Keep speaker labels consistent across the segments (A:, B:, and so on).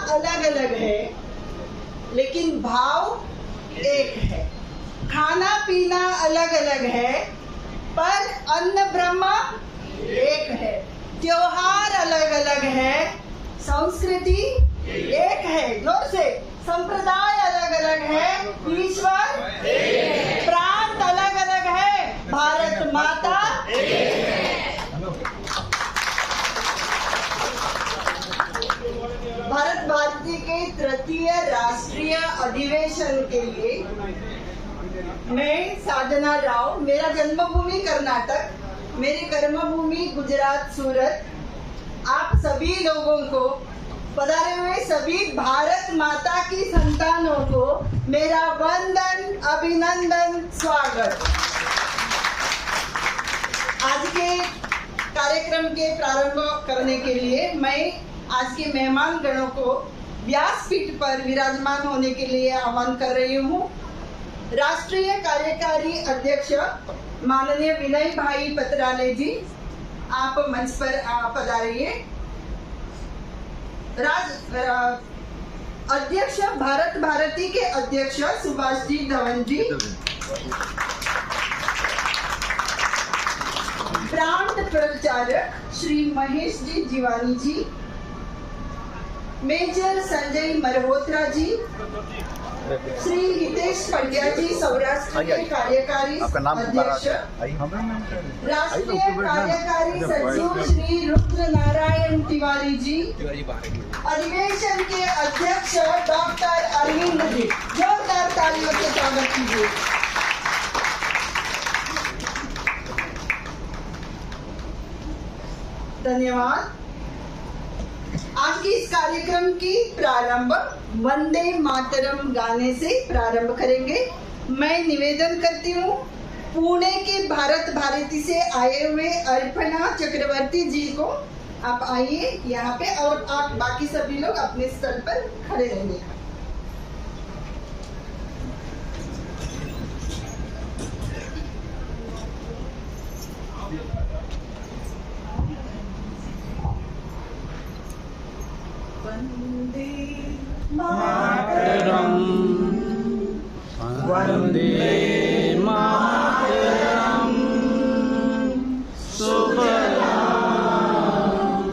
A: अलग अलग है, लेकिन भाव एक है। खाना पीना अलग अलग है, पर अन्न ब्रह्म एक है। त्योहार अलग अलग है, संस्कृति एक है। जोर से, संप्रदाय अलग अलग है, ईश्वर एक है। प्रांत अलग अलग है, भारत माता एक है। भारत भारती के तृतीय राष्ट्रीय अधिवेशन के लिए मैं साधना राव, मेरा जन्मभूमि कर्नाटक, मेरी कर्मभूमि गुजरात सूरत, आप सभी लोगों को, पधारे हुए सभी भारत माता की संतानों को मेरा वंदन, अभिनंदन, स्वागत। आज के कार्यक्रम के प्रारंभ करने के लिए मैं आज के मेहमान गणों को व्यासपीठ पर विराजमान होने के लिए आह्वान कर रही हूँ। राष्ट्रीय कार्यकारी अध्यक्ष माननीय विनय भाई पत्राले जी, आप मंच पर पधारिए। अध्यक्ष भारत भारती के अध्यक्ष सुभाष जी धवन जी, प्रांत प्रचारक श्री महेश जी जीवानी जी, मेजर संजय मल्होत्रा जी, श्री हितेश पंड्या जी सौराष्ट्र के कार्यकारी अध्यक्ष, राष्ट्रीय कार्यकारी सचिव श्री रुद्र नारायण तिवारी जी, अधिवेशन के अध्यक्ष डॉक्टर अरविंद जी, जोरदार तालियों से स्वागत कीजिए। धन्यवाद। आज की इस कार्यक्रम की प्रारंभ वंदे मातरम गाने से प्रारंभ करेंगे। मैं निवेदन करती हूँ पुणे के भारत भारती से आए हुए अर्पणा चक्रवर्ती जी को, आप आइए यहाँ पे और आप बाकी सभी लोग अपने स्थल पर खड़े रहिए। वंदे मातरम,
B: वंदे मातरम, सुफलां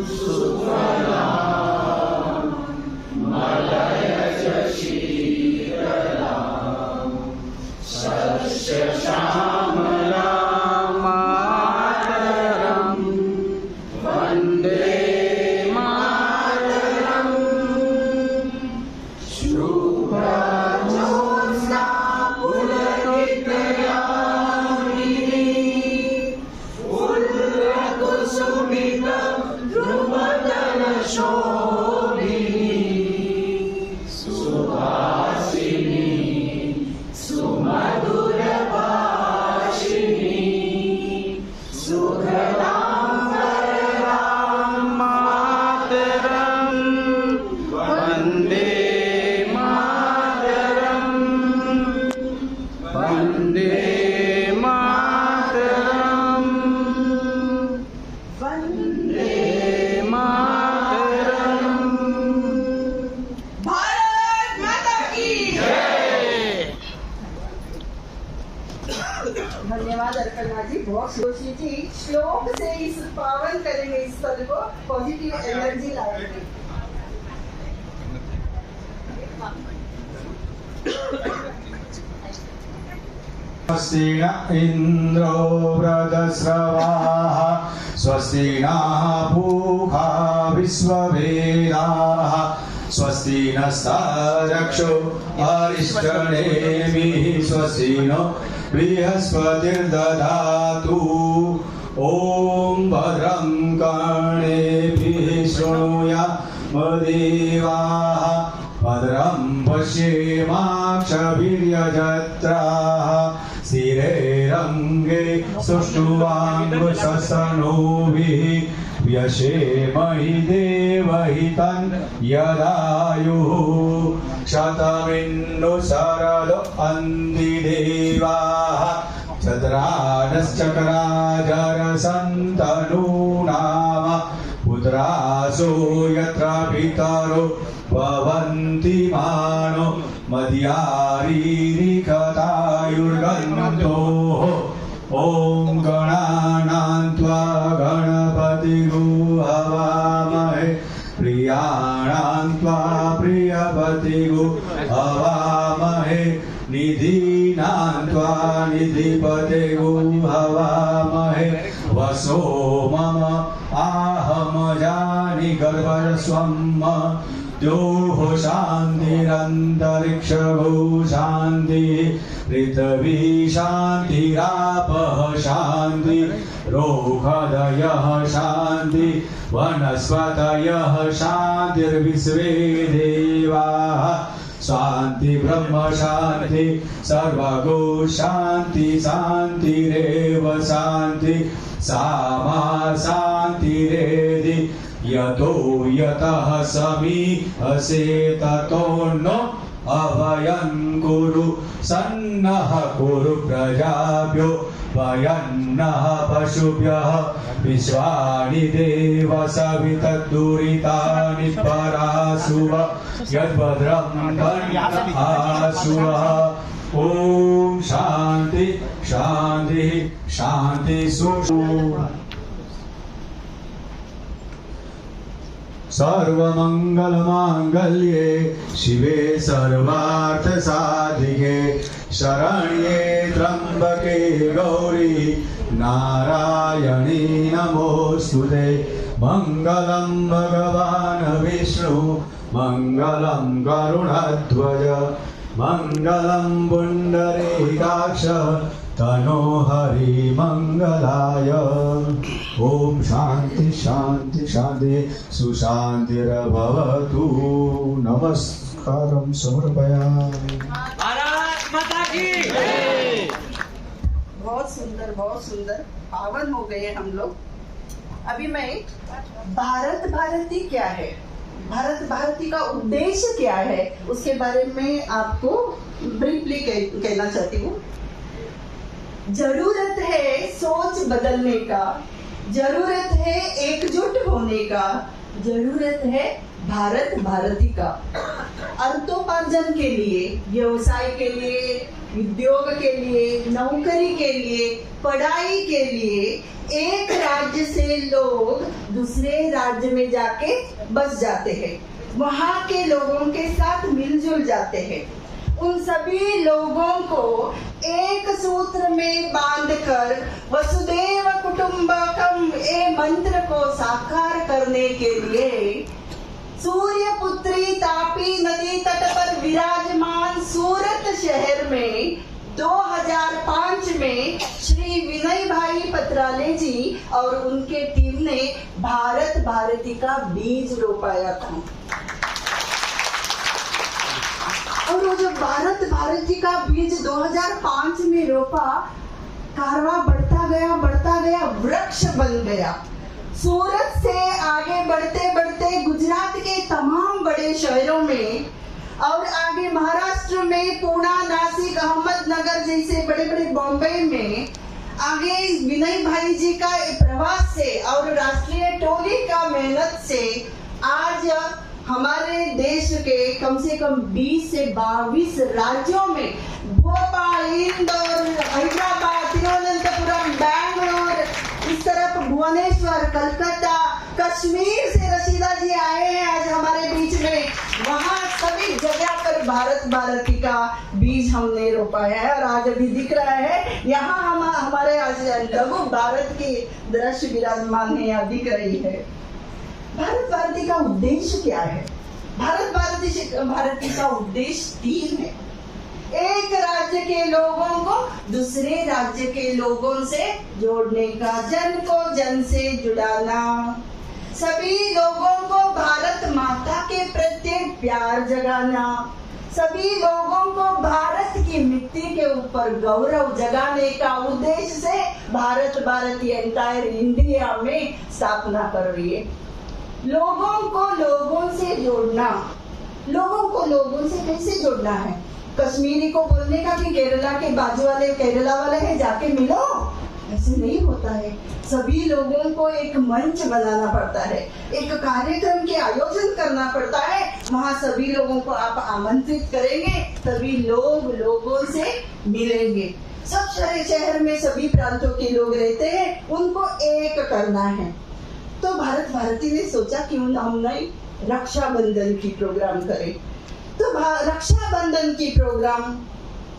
B: सुफलां मलयज शीतलां शस्य श्यामलां मातरम, वंदे
A: धन्यवाद अर्पणा जी। बहुत जोशी जी श्लोक से इस पावन करेंगे इस पद को, पॉजिटिव एनर्जी लाएंगे।
C: स्वस्ति न इंद्रो वृद्धश्रवाः, स्वस्ति नः पूषा विश्ववेदाः, स्वस्ति नस्तारक्षो अरिष्टनेमिः, स्वस्ति नो बृहस्पतिर्दधातु। ॐ भद्रं कर्णेभिः शृणुयाम देवाः, भद्रं पश्येमाक्षभिर्यजत्राः, स्थिरैरङ्गे सुष्ठुवाङ्गुशसनोभिः, व्यशेमहि देवहितं यदायुः, शतमिन्नु शरदो अन्तिदेवाः, चतुरानश्चक्राजरसन्तनूनाम रुद्रासो यत्र पितरो भवन्ति मानो मद्यारीरिकतायुर्गन्धोः ॐ गणानां त्वा गणपतिगुं हवामहे प्रियाणां त्वा प्रियपतिगुं हवामहे निधीनां त्वा निधिपतिगुं हवामहे वसो मम आहमजानि गर्भस्वम् द्योः शान्तिरन्तरिक्षगो शान्तिः पृथिवी शान्तिरापः शान्ति रोगदयः शान्ति वनस्पतयः शान्तिर्विश्वे देवाः शान्ति ब्रह्म शान्ति सर्वगो शान्ति शान्तिरेव शान्ति सामा शान्तिरेधि यतो यतः समीहसे ततो नो अभयं कुरु सन्नः कुरु प्रजाभ्यो वयन्नः पशुभ्यः विश्वानि देव सवितद्दुरितानि परासुव यद्भद्रं कन्यासुवः ॐ शान्ति शान्ति शान्ति सर्वमङ्गलमाङ्गल्ये शिवे सर्वार्थसाधिके शरण्ये त्र्यम्बके गौरी नारायणी नमोऽस्तुते मङ्गलं भगवान् विष्णु मङ्गलं गरुडध्वज मङ्गलं पुण्डरीकाक्ष तनो हरि मंगलाय। ओम शांति शांति शांति सुशांतिर्भवतु। नमस्कारं समर्पयामि।
D: भारत माता की जय।
A: बहुत सुंदर पावन हो गए हम लोग। अभी मैं भारत भारती क्या है, भारत भारती का उद्देश्य क्या है, उसके बारे में आपको ब्रीफली कहना चाहती हूँ। जरूरत है सोच बदलने का, जरूरत है एकजुट होने का, जरूरत है भारत भारती का अर्थोपार्जन के लिए, व्यवसाय के लिए, उद्योग के लिए, नौकरी के लिए, पढ़ाई के लिए। एक राज्य से लोग दूसरे राज्य में जाके बस जाते हैं, वहाँ के लोगों के साथ मिलजुल जाते हैं। उन सभी लोगों को एक सूत्र में बांधकर वसुदेव कुटुंबकम ए मंत्र को साकार करने के लिए सूर्य पुत्री तापी नदी तट पर विराजमान सूरत शहर में 2005 में श्री विनय भाई पत्राले जी और उनके टीम ने भारत भारती का बीज रोपाया था। और वो जो भारत भारती का बीज 2005 में रोपा, कारवां बढ़ता गया, वृक्ष बन गया। सूरत से आगे बढ़ते बढ़ते गुजरात के तमाम बड़े शहरों में और आगे महाराष्ट्र में पुणे, नासिक, अहमदनगर जैसे बड़े बड़े बॉम्बे में आगे विनय भाई जी का प्रवास से और राष्ट्रीय टोली का मेहनत से आज हमारे देश के कम से कम 20 से 22 राज्यों में भोपाल, इंदौर, हैदराबाद, तिरुवनंतपुरम, बैंगलोर, इस तरफ भुवनेश्वर, कलकत्ता, कश्मीर से रशीदा जी आए हैं आज हमारे बीच में। वहाँ सभी जगह पर भारत भारती का बीज हमने रोपाया है और आज अभी दिख रहा है यहाँ हमारे आज लघु भारत की दृश्य विराजमान है, यहाँ दिख रही है। भारत भारती का उद्देश्य क्या है? भारत भारती का उद्देश्य 3 है। एक राज्य के लोगों को दूसरे राज्य के लोगों से जोड़ने का, जन को जन से जुड़ाना, सभी लोगों को भारत माता के प्रति प्यार जगाना, सभी लोगों को भारत की मिट्टी के ऊपर गौरव जगाने का उद्देश्य से भारत भारती एंटायर इंडिया में स्थापना कर रही है। लोगों को लोगों से जोड़ना, लोगों को लोगों से कैसे जोड़ना है? कश्मीरी को बोलने का कि केरला के बाजू वाले केरला वाले हैं जाके मिलो, ऐसे नहीं होता है। सभी लोगों को एक मंच बनाना पड़ता है, एक कार्यक्रम के आयोजन करना पड़ता है। वहाँ सभी लोगों को आप आमंत्रित करेंगे, तभी लोग लोगों से मिलेंगे। सब शहर में सभी प्रांतों के लोग रहते हैं, उनको एक करना है। तो भारत भारती ने सोचा क्यों हम नहीं रक्षाबंधन की प्रोग्राम करें। तो रक्षाबंधन की प्रोग्राम,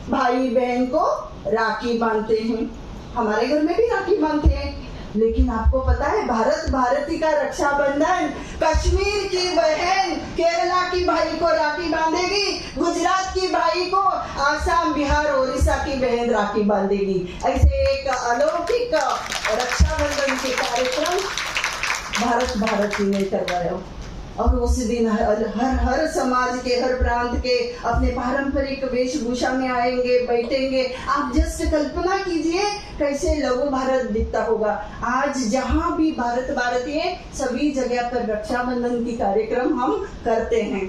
A: भाई बहन को राखी बांधते हैं। हमारे घर में भी राखी बांधते हैं, लेकिन आपको पता है भारत भारती का रक्षाबंधन कश्मीर की बहन केरला की भाई को राखी बांधेगी, गुजरात की भाई को आसाम, बिहार, उड़ीसा की बहन राखी बांधेगी। ऐसे एक अलौकिक रक्षाबंधन के कार्यक्रम भारत भारती ने करवाया। और उस दिन हर समाज के, हर प्रांत के अपने पारंपरिक वेशभूषा में आएंगे, बैठेंगे। आप जस्ट कल्पना कीजिए कैसे लघु भारत दिखता होगा। आज जहाँ भी भारत भारती है, सभी जगह पर रक्षाबंधन की कार्यक्रम हम करते हैं।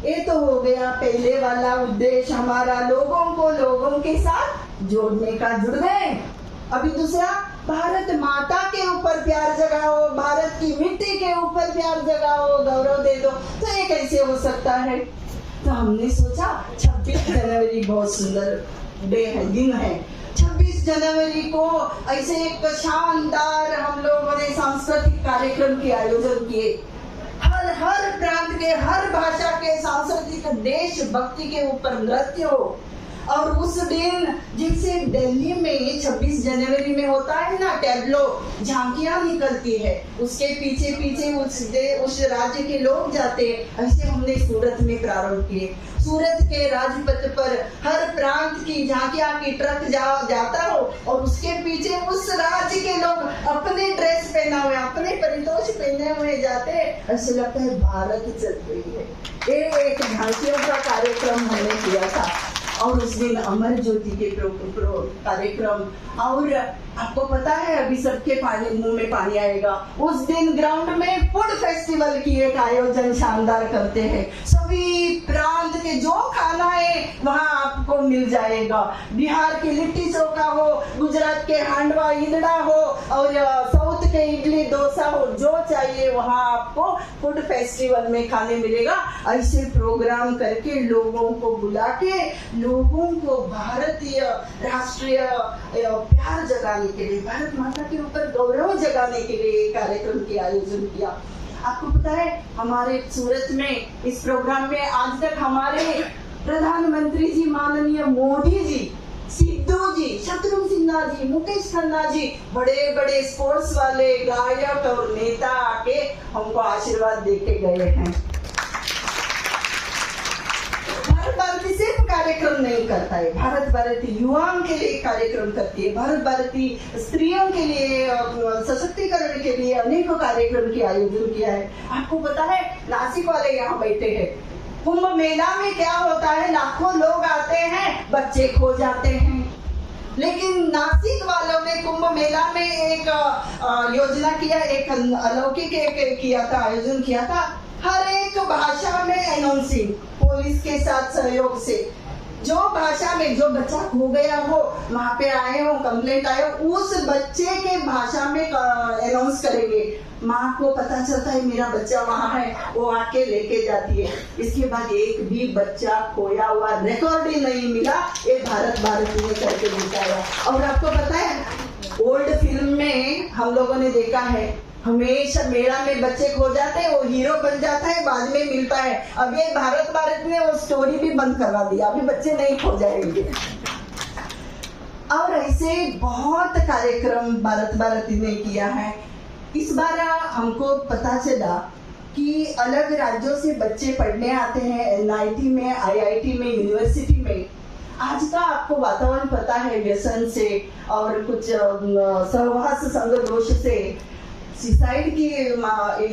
A: ये तो हो गया पहले वाला उद्देश्य हमारा, लोगों को लोगों के साथ जोड़ने का। जुड़ गए। अभी दूसरा, भारत माता के ऊपर प्यार जगाओ, भारत की मिट्टी के ऊपर प्यार जगाओ, गौरव दे दो। तो ये कैसे हो सकता है? तो हमने सोचा 26 जनवरी बहुत सुंदर डे है, दिन है। 26 जनवरी को ऐसे एक शानदार हम लोगों ने सांस्कृतिक कार्यक्रम के आयोजन किए। हर प्रांत के, हर भाषा के सांस्कृतिक देशभक्ति के ऊपर नृत्य हो। और उस दिन जिसे दिल्ली में 26 जनवरी में होता है ना टैब्लो, झांकियां निकलती है, उसके पीछे पीछे उस राज्य के लोग जाते हैं। ऐसे हमने सूरत में प्रारंभ किए। सूरत के राजपथ पर हर प्रांत की झांकियां की ट्रक जाता हो और उसके पीछे उस राज्य के लोग अपने ड्रेस पहना हुए, अपने परितोष पहने हुए जाते हैं। ऐसे लगता है भारत चल रही है। ये एक झांकियों का कार्यक्रम हमने किया था। और उस दिन अमर ज्योति के कार्यक्रम। और आपको पता है, अभी सबके मुंह में पानी आएगा, उस दिन ग्राउंड में फूड फेस्टिवल की एक आयोजन शानदार करते हैं। सभी प्रांत के जो खाना है वहाँ आपको मिल जाएगा। बिहार की लिट्टी चोखा हो, गुजरात के हांडवा ईदड़ा हो, और साउथ के इडली डोसा हो, जो चाहिए वहाँ आपको फूड फेस्टिवल में खाने मिलेगा। ऐसे प्रोग्राम करके लोगों को बुला के लोगों को भारतीय राष्ट्रीय प्यार जगाने के लिए, भारत माता के ऊपर गौरव जगाने के लिए कार्यक्रम के आयोजन किया। आपको पता है हमारे सूरत में इस प्रोग्राम में आज तक हमारे प्रधानमंत्री जी माननीय मोदी जी, सिद्धू जी, शत्रुघ्न सिन्हा जी, मुकेश खन्ना जी, बड़े बड़े स्पोर्ट्स वाले गायक और नेता आके हमको आशीर्वाद देके गए हैं। भारत भारती सिर्फ कार्यक्रम नहीं करता है, भारत भारती युवाओं के लिए कार्यक्रम करती है, भारत भारती स्त्रियों के लिए, सशक्तिकरण के लिए अनेकों कार्यक्रम के आयोजन किया है। आपको पता है नासिक वाले यहाँ बैठे हैं, कुंभ मेला में क्या होता है, लाखों लोग आते हैं, बच्चे खो जाते हैं। लेकिन नासिक वालों ने कुंभ मेला में एक योजना किया, एक अलौकिक किया था, आयोजन किया था। हर एक भाषा में अनाउंसिंग, पुलिस के साथ सहयोग से, जो भाषा में जो बच्चा खो गया हो, वहाँ पे आए हो, कंप्लेंट आए हो, उस बच्चे के भाषा में अनाउंस करेंगे। माँ को पता चलता है मेरा बच्चा वहाँ है, वो आके लेके जाती है। इसके बाद एक भी बच्चा खोया हुआ रिकॉर्ड ही नहीं मिला, ये भारत भारती ने करके दिखाया। और आपको पता है ओल्ड फिल्म में हम लोगों ने देखा है, हमेशा मेला में बच्चे खो जाते हैं, वो हीरो बन जाता है, बाद में मिलता है। अब ये भारत भारत ने वो स्टोरी भी बंद करवा दिया, अभी बच्चे नहीं खो जाएंगे। और ऐसे बहुत कार्यक्रम भारत भारती ने किया है। इस बार हमको पता चला कि अलग राज्यों से बच्चे पढ़ने आते हैं, एनआईटी में, आईआईटी में, यूनिवर्सिटी में। आज का आपको वातावरण पता है, व्यसन से और कुछ सहवास संघर्ष से सुसाइड की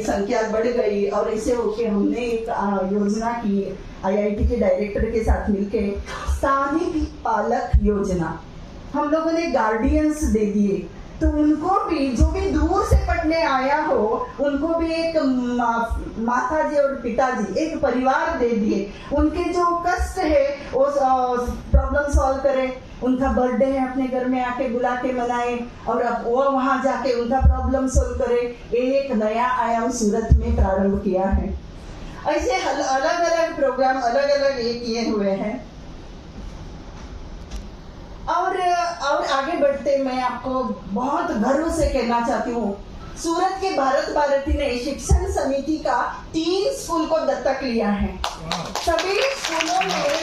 A: संख्या बढ़ गई। और ऐसे होके हमने एक योजना की, आईआईटी के डायरेक्टर के साथ मिलके, स्थानिक पालक योजना। हम लोगों ने गार्डियंस दे दिए, तो उनको भी, जो भी दूर से पढ़ने आया हो, उनको भी एक माता जी और पिताजी, एक परिवार दे दिए। उनके जो कष्ट है वो प्रॉब्लम सॉल्व करें। उनका बर्थडे है अपने घर में आके बुला के मनाए और अब वो वहां जाके उनका प्रॉब्लम सोल्व करे। एक नया आयाम सूरत में प्रारंभ किया है। ऐसे अलग अलग प्रोग्राम अलग अलग ये किए हुए हैं। और आगे बढ़ते मैं आपको बहुत गर्व से कहना चाहती हूँ, सूरत के भारत भारती ने शिक्षण समिति का 3 स्कूल को दत्तक लिया है। सभी स्कूलों में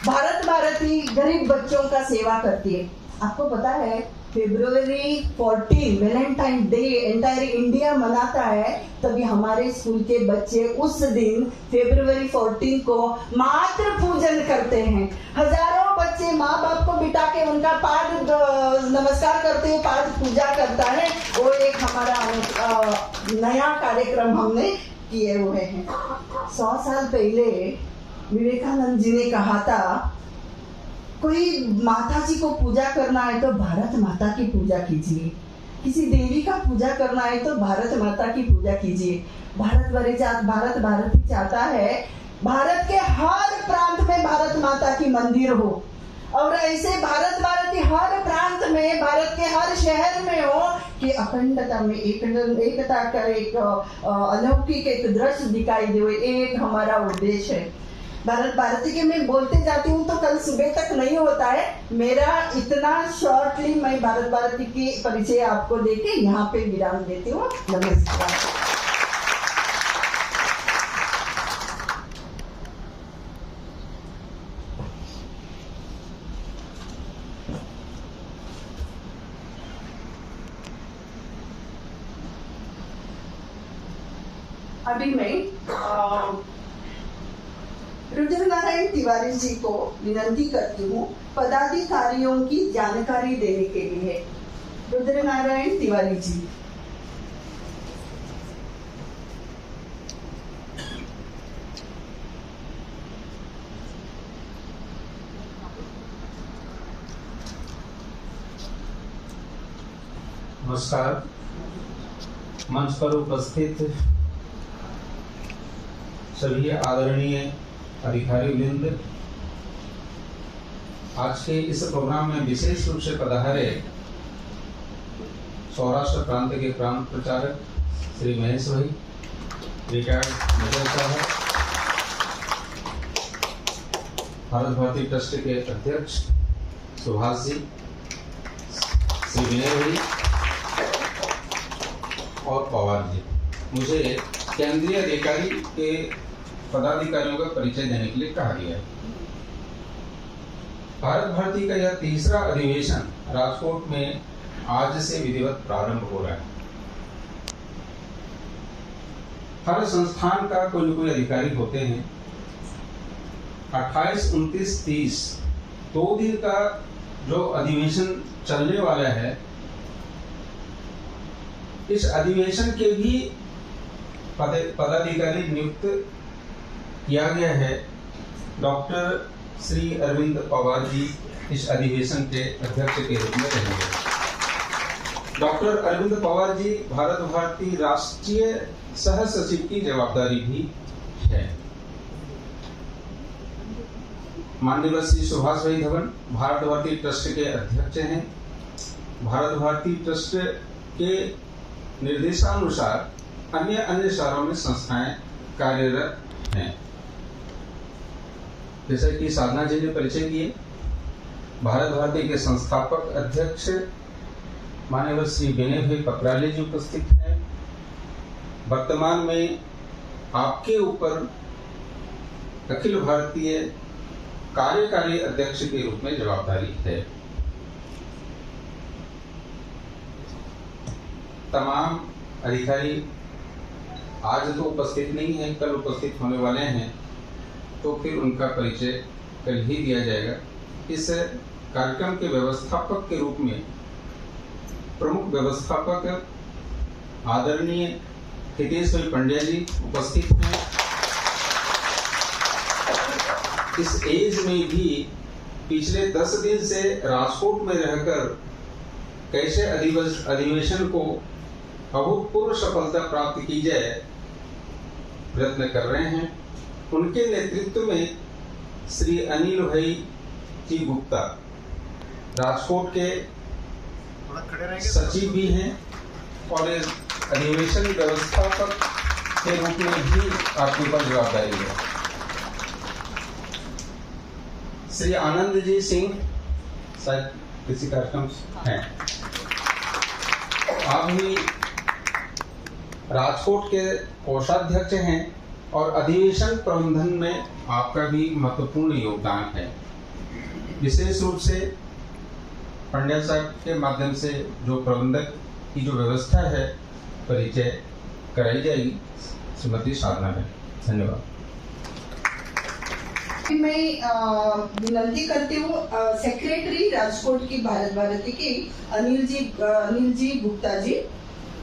A: भारत भारती गरीब बच्चों का सेवा करती है। आपको पता है February 14 Valentine day entire India मनाता है, तभी हमारे स्कूल के बच्चे उस दिन February 14 को मातृ पूजन करते हैं। हजारों बच्चे माँ बाप को बिठा के उनका पाद नमस्कार करते हैं, पाद पूजा करता है। वो एक हमारा नया कार्यक्रम हमने किए हुए हैं। 100 साल पहले विवेकानंद जी ने कहा था, कोई माता जी को पूजा करना है तो भारत माता की पूजा कीजिए, किसी देवी का पूजा करना है तो भारत माता की पूजा कीजिए। भारत भारती चाहता है भारत के हर प्रांत में भारत माता की मंदिर हो, और ऐसे भारत भारती हर प्रांत में, भारत के हर शहर में हो कि अखंडता में एकता का एक अलौकिक एक दृश्य दिखाई दे। एक हमारा उद्देश्य है। भारत भारती के मैं बोलते जाती हूँ तो कल सुबह तक नहीं होता है मेरा। इतना शॉर्टली मैं भारत भारती की परिचय आपको देके यहाँ पे विराम देती हूँ। नमस्कार। अभी मैं रुद्र नारायण तिवारी जी को विनंती करती हूँ पदाधिकारियों की जानकारी देने के लिए। रुद्र नारायण तिवारी जी।
E: नमस्कार। मंच पर उपस्थित सभी आदरणीय अधिकारी वृंद, आज के इस प्रोग्राम में विशेष रूप से पधारे सौराष्ट्र प्रांत के प्रांत प्रचारक श्री महेश भाई, रिटायर्ड मेजर साहब, भारत भारती ट्रस्ट के अध्यक्ष सुभाष जी, श्री विनय भाई और पवार जी। मुझे केंद्रीय अधिकारी के पदाधिकारियों का परिचय देने के लिए कहा गया है। भारत भारती का यह 3रा अधिवेशन राजकोट में आज से विधिवत प्रारंभ हो रहा है। हर संस्थान का कोई न कोई अधिकारी होते हैं। 28, 29, 30 2 दिन का जो अधिवेशन चलने वाला है, इस अधिवेशन के भी पदाधिकारी नियुक्त किया गया है। डॉक्टर श्री अरविंद पवार जी इस अधिवेशन के अध्यक्ष के रूप में रहेंगे। डॉक्टर अरविंद पवार जी भारत भारती राष्ट्रीय सह सचिव की जवाबदारी भी है। माननीय श्री सुभाष भाई धवन भारत भारती ट्रस्ट के अध्यक्ष हैं। भारत भारती ट्रस्ट के निर्देशानुसार अन्य शहरों में संस्थाएं कार्यरत हैं। जैसा कि साधना जी ने परिचय दिए, भारत भारती के संस्थापक अध्यक्ष माननीय श्री विनय भाई पकराले जी उपस्थित हैं। वर्तमान में आपके ऊपर अखिल भारतीय कार्यकारी अध्यक्ष के रूप में जवाबदारी है। तमाम अधिकारी आज तो उपस्थित नहीं है, कल उपस्थित होने वाले हैं, तो फिर उनका परिचय कल ही दिया जाएगा। इस कार्यक्रम के व्यवस्थापक के रूप में प्रमुख व्यवस्थापक आदरणीय हितेश भाई पंड्या जी उपस्थित हैं। इस एज में भी पिछले 10 दिन से राजकोट में रहकर कैसे अधिवेशन को अभूतपूर्व सफलता प्राप्त की जाए प्रयत्न कर रहे हैं। उनके नेतृत्व में श्री अनिल भाई जी गुप्ता राजकोट के सचिव भी हैं और इस अधिवेशन व्यवस्थापक के रूप में भी आपके ऊपर जवाबदारी है। श्री आनंद जी सिंह शायद किसी कार्यक्रम हैं। आप भी राजकोट के कोषाध्यक्ष हैं और अधिवेशन प्रबंधन में आपका भी महत्वपूर्ण योगदान है। विशेष रूप से पंड्या साहब के माध्यम से जो प्रबंधक की जो व्यवस्था है परिचय कराई जाएगी श्रीमती साधना है। धन्यवाद।
A: मैं विनती करती हूँ सेक्रेटरी राजकोट की भारत भारती के अनिल जी गुप्ता जी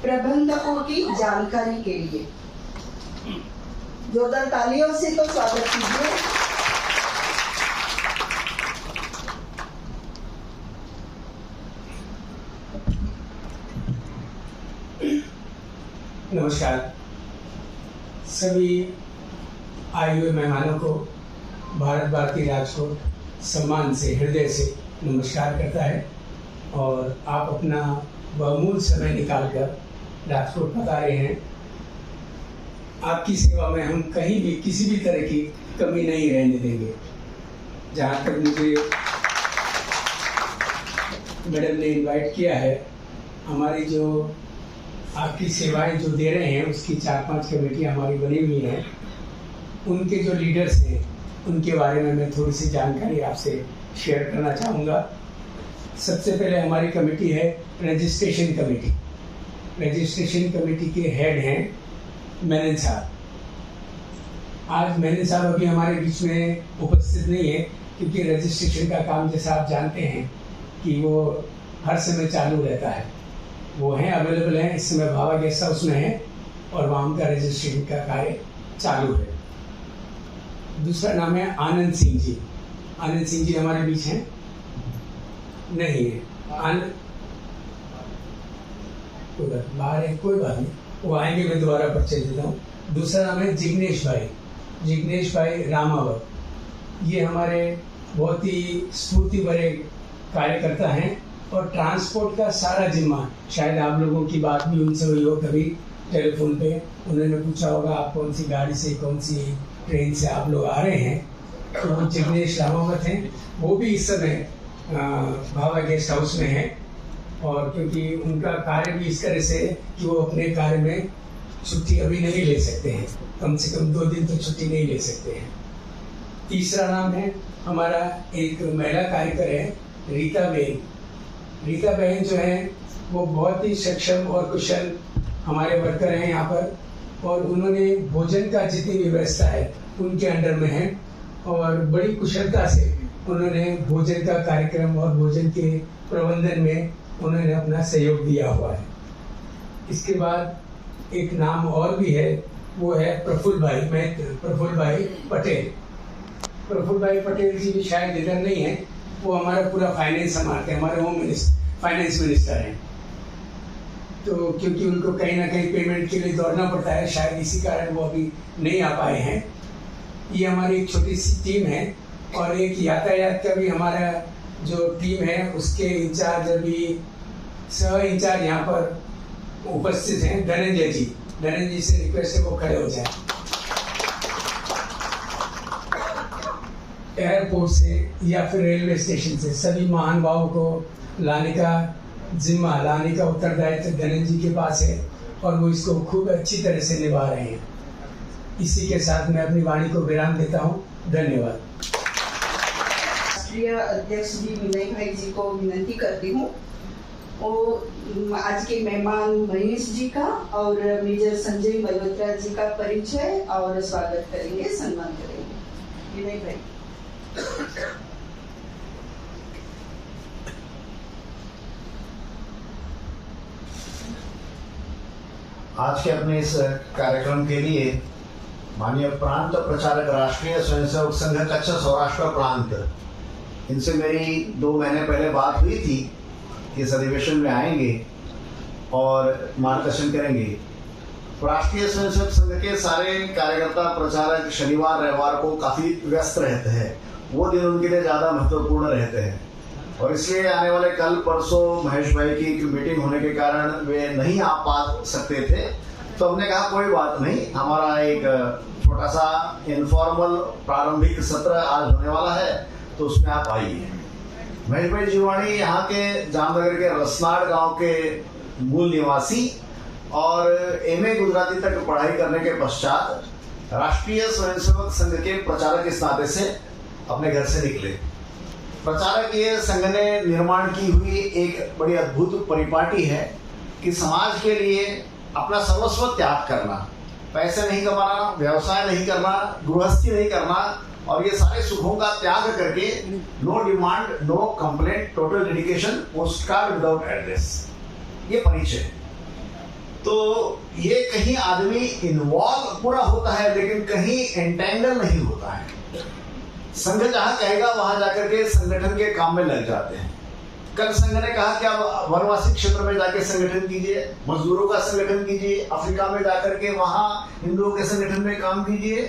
A: प्रबंधकों की जानकारी के लिए जोरदार तालियों से तो स्वागत कीजिए।
F: नमस्कार। सभी आए हुए मेहमानों को भारत भारती राजकोट सम्मान से हृदय से नमस्कार करता है और आप अपना बहुमूल्य समय निकालकर राजकोट पधारे हैं। आपकी सेवा में हम कहीं भी किसी भी तरह की कमी नहीं रहने देंगे। जहाँ तक मुझे मैडम ने इनवाइट किया है, हमारी जो आपकी सेवाएं जो दे रहे हैं उसकी 4-5 कमेटियाँ हमारी बनी हुई हैं। उनके जो लीडर्स हैं उनके बारे में मैं थोड़ी सी जानकारी आपसे शेयर करना चाहूँगा। सबसे पहले हमारी कमेटी है रजिस्ट्रेशन कमेटी। रजिस्ट्रेशन कमेटी के हेड हैं मेनन साहब। आज मेनन साहब अभी हमारे बीच में उपस्थित नहीं है क्योंकि रजिस्ट्रेशन का काम जैसा आप जानते हैं कि वो हर समय चालू रहता है। वो हैं, अवेलेबल हैं, इस समय भावा गेस्ट हाउस में है और वहाँ उनका रजिस्ट्रेशन का कार्य चालू है। दूसरा नाम है आनंद सिंह जी। आनंद सिंह जी हमारे बीच हैं? नहीं है। बाहर है, कोई बात नहीं, वो आएंगे, मैं दोबारा परिचय देता हूँ। दूसरा नाम है जिग्नेश भाई रामावत। ये हमारे बहुत ही स्फूर्ति भरे कार्यकर्ता हैं और ट्रांसपोर्ट का सारा जिम्मा, शायद आप लोगों की बात भी उनसे हुई हो कभी टेलीफोन पे, उन्होंने पूछा होगा आप कौन सी गाड़ी से कौन सी ट्रेन से आप लोग आ रहे हैं, तो वो जिग्नेश रामावत हैं। वो भी इस समय भावा गेस्ट हाउस में हैं और क्योंकि उनका कार्य भी इस तरह से है कि वो अपने कार्य में छुट्टी अभी नहीं ले सकते हैं, कम से कम 2 दिन तो छुट्टी नहीं ले सकते हैं। तीसरा नाम है हमारा एक महिला कार्यकर है रीता बहन जो है वो बहुत ही सक्षम और कुशल हमारे वर्कर हैं यहाँ पर, और उन्होंने भोजन का जितनी व्यवस्था है उनके अंडर में है और बड़ी कुशलता से उन्होंने भोजन का कार्यक्रम और भोजन के प्रबंधन में उन्होंने अपना सहयोग दिया हुआ है। इसके बाद एक नाम और भी है, वो है प्रफुल्ल भाई पटेल जी भी शायद इधर नहीं है। वो हमारा पूरा फाइनेंस संभालते हैं, हमारे फाइनेंस मिनिस्टर हैं। तो क्योंकि उनको कहीं ना कहीं पेमेंट के लिए दौड़ना पड़ता है, शायद इसी कारण वो अभी नहीं आ पाए हैं। ये हमारी एक छोटी सी टीम है और एक यातायात का भी हमारा जो टीम है उसके इंचार्ज अभी सह इंचार्ज यहाँ पर उपस्थित हैं धनंजय जी से रिक्वेस्ट है वो खड़े हो जाए। एयरपोर्ट से या फिर रेलवे स्टेशन से सभी महान भावों को लाने का उत्तरदायित्व धनंजय जी के पास है और वो इसको खूब अच्छी तरह से निभा रहे हैं। इसी के साथ मैं अपनी वाणी को विराम देता हूँ। धन्यवाद।
A: राष्ट्रीय अध्यक्ष जी विनय भाई जी को विनती करती हूँ वो आज के मेहमान महेश जी का और मेजर संजय मल्होत्रा जी का परिचय और स्वागत करेंगे, सम्मान करेंगे। विनय भाई।
G: आज के अपने इस कार्यक्रम के लिए माननीय प्रांत प्रचारक राष्ट्रीय स्वयंसेवक संघ कच्छ सौराष्ट्र प्रांत, इनसे मेरी 2 महीने पहले बात हुई थी कि इस अधिवेशन में आएंगे और मार्गदर्शन करेंगे। राष्ट्रीय स्वयंसेवक संघ के सारे कार्यकर्ता प्रचारक शनिवार रविवार को काफ़ी व्यस्त रहते हैं, वो दिन उनके लिए ज़्यादा महत्वपूर्ण रहते हैं। और इसलिए आने वाले कल परसों महेश भाई की मीटिंग होने के कारण वे नहीं आ पा सकते थे। तो हमने कहा कोई बात नहीं, हमारा एक छोटा सा इनफॉर्मल प्रारंभिक सत्र आज होने वाला है, तो उसमें आप आइए। महेश भाई जीवाणी यहाँ के जामनगर के रसनाड़ गांव के मूल निवासी और एमए गुजराती तक पढ़ाई करने के पश्चात राष्ट्रीय स्वयंसेवक संघ के प्रचारक इस नाते से अपने घर से निकले। प्रचारक ये संघ ने निर्माण की हुई एक बड़ी अद्भुत परिपाटी है कि समाज के लिए अपना सर्वस्व त्याग करना, पैसे नहीं कमाना, व्यवसाय नहीं करना, गृहस्थी नहीं करना और ये सारे सुखों का त्याग करके no demand, no complaint, total dedication, postcard without address, ये परिचय। तो ये कहीं आदमी इन्वॉल्व पूरा होता है लेकिन कहीं एंटेंगल नहीं होता है। संघ जहां कहेगा वहां जाकर के संगठन के काम में लग जाते हैं। कल संघ ने कहा कि आप वनवासी क्षेत्र में जाके संगठन कीजिए, मजदूरों का संगठन कीजिए, अफ्रीका में जाकर के वहां हिंदुओं के संगठन में काम कीजिए।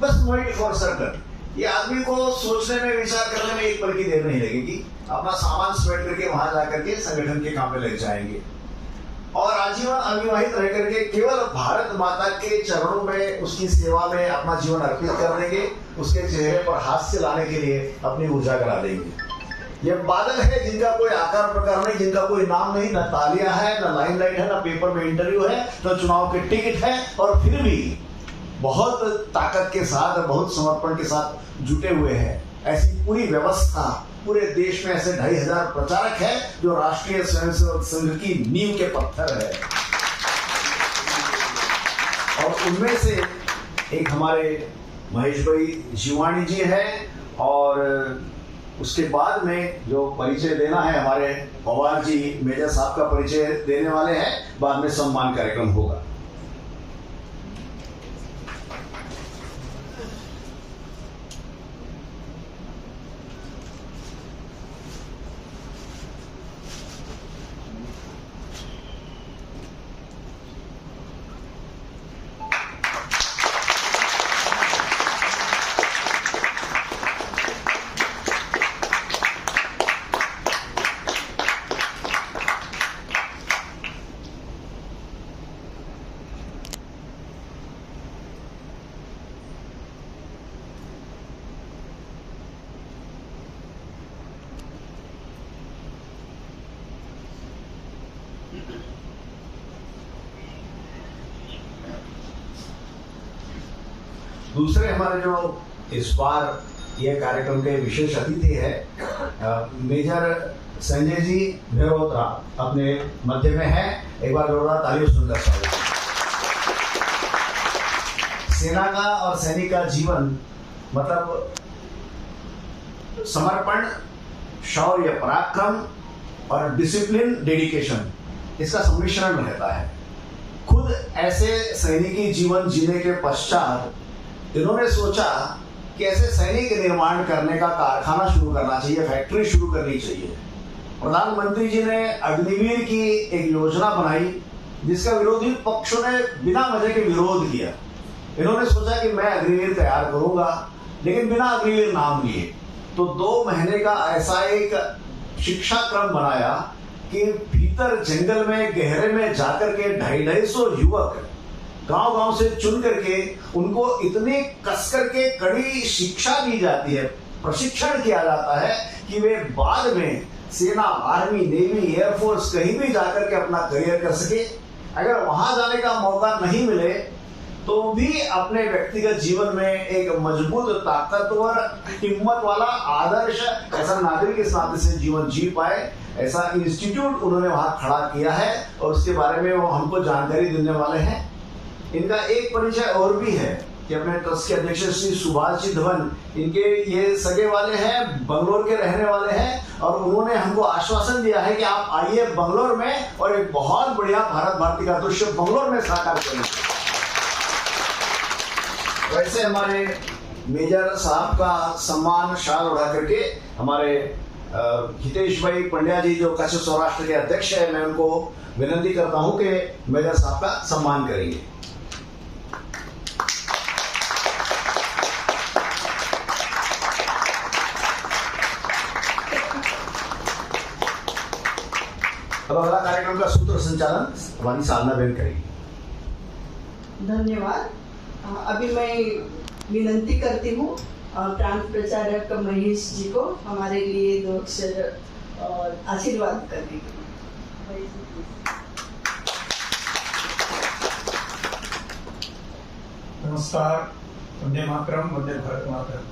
G: बस मोइट फॉर सर्कल, ये आदमी को सोचने में, विचार करने में एक पल की देर नहीं लगेगी। अपना सामान समेट करके वहां जाकर के संगठन के काम में लग जाएंगे और आजीवन अविवाहित रह करके केवल भारत माता के चरणों में, उसकी सेवा में अपना जीवन अर्पित कर देंगे। उसके चेहरे पर हास्य लाने के लिए अपनी ऊर्जा करा देंगे। ये बादल है जिनका कोई आकार प्रकार नहीं, जिनका कोई नाम नहीं, न तालियां है, न लाइमलाइट है, न पेपर में इंटरव्यू है, न चुनाव के टिकट है, और फिर भी बहुत ताकत के साथ, बहुत समर्पण के साथ जुटे हुए हैं। ऐसी पूरी व्यवस्था, पूरे देश में ऐसे 2500 प्रचारक हैं जो राष्ट्रीय स्वयंसेवक संघ की नींव के पत्थर है। और उनमें से एक हमारे महेश भाई जीवाणी जी है और उसके बाद में जो परिचय देना है हमारे पवार जी मेजर साहब का परिचय देने वाले हैं। बाद में सम्मान कार्यक्रम होगा। दूसरे हमारे जो इस बार ये कार्यक्रम के विशेष अतिथि है मेजर संजय जी मेहरोत्रा अपने मध्य में है। एक बार जोरदार तालियों सुनकर स्वागत। सेना का और सैनिक का जीवन मतलब समर्पण, शौर्य, पराक्रम और डिसिप्लिन, डेडिकेशन, इसका सम्मिश्रण रहता है। खुद ऐसे सैनिकी जीवन जीने के पश्चात इन्होंने सोचा कि ऐसे सैनिक निर्माण करने का कारखाना शुरू करना चाहिए, फैक्ट्री शुरू करनी चाहिए। प्रधानमंत्री जी ने अग्निवीर की एक योजना बनाई जिसका विरोधी पक्षों ने बिना वजह के विरोध किया। इन्होंने सोचा कि मैं अग्निवीर तैयार करूंगा, लेकिन बिना अग्निवीर नाम लिए। तो 2 महीने का ऐसा एक शिक्षा क्रम बनाया कि भीतर जंगल में गहरे में जाकर के 250 युवक गांव-गांव से चुन करके उनको इतनी कसकर के कड़ी शिक्षा दी जाती है, प्रशिक्षण किया जाता है कि वे बाद में सेना, आर्मी, नेवी, एयरफोर्स कहीं भी जाकर के अपना करियर कर सके। अगर वहां जाने का मौका नहीं मिले तो भी अपने व्यक्तिगत जीवन में एक मजबूत, ताकतवर, हिम्मत वाला आदर्श ऐसा नागरिक इस नाते से जीवन जी पाए, ऐसा इंस्टीट्यूट उन्होंने वहां खड़ा किया है और उसके बारे में वो हमको जानकारी देने वाले हैं। इनका एक परिचय और भी है कि अपने ट्रस्ट के अध्यक्ष श्री सुभाष जी धवन, इनके ये सगे वाले हैं, बंगलोर के रहने वाले हैं और उन्होंने हमको आश्वासन दिया है कि आप आइए बंगलोर में और एक बहुत बढ़िया भारत भारती का दृश्य बंगलोर में साकार करेंगे। वैसे हमारे मेजर साहब का सम्मान शाल उड़ा करके हमारे हितेश भाई पंड्या जी जो कच्छ सौराष्ट्र के अध्यक्ष है, मैं उनको विनती करता हूं कि मेजर साहब का सम्मान करेंगे। अब अगला कार्यक्रम का सूत्र संचालन हमारी साधना बहन करेगी।
A: धन्यवाद। अभी मैं विनंती करती हूँ प्रांत प्रचारक महेश जी को हमारे लिए 2 अक्षर आशीर्वाद करने के लिए।
H: नमस्कार, वंदे मातरम, वंदे भारत मातरम।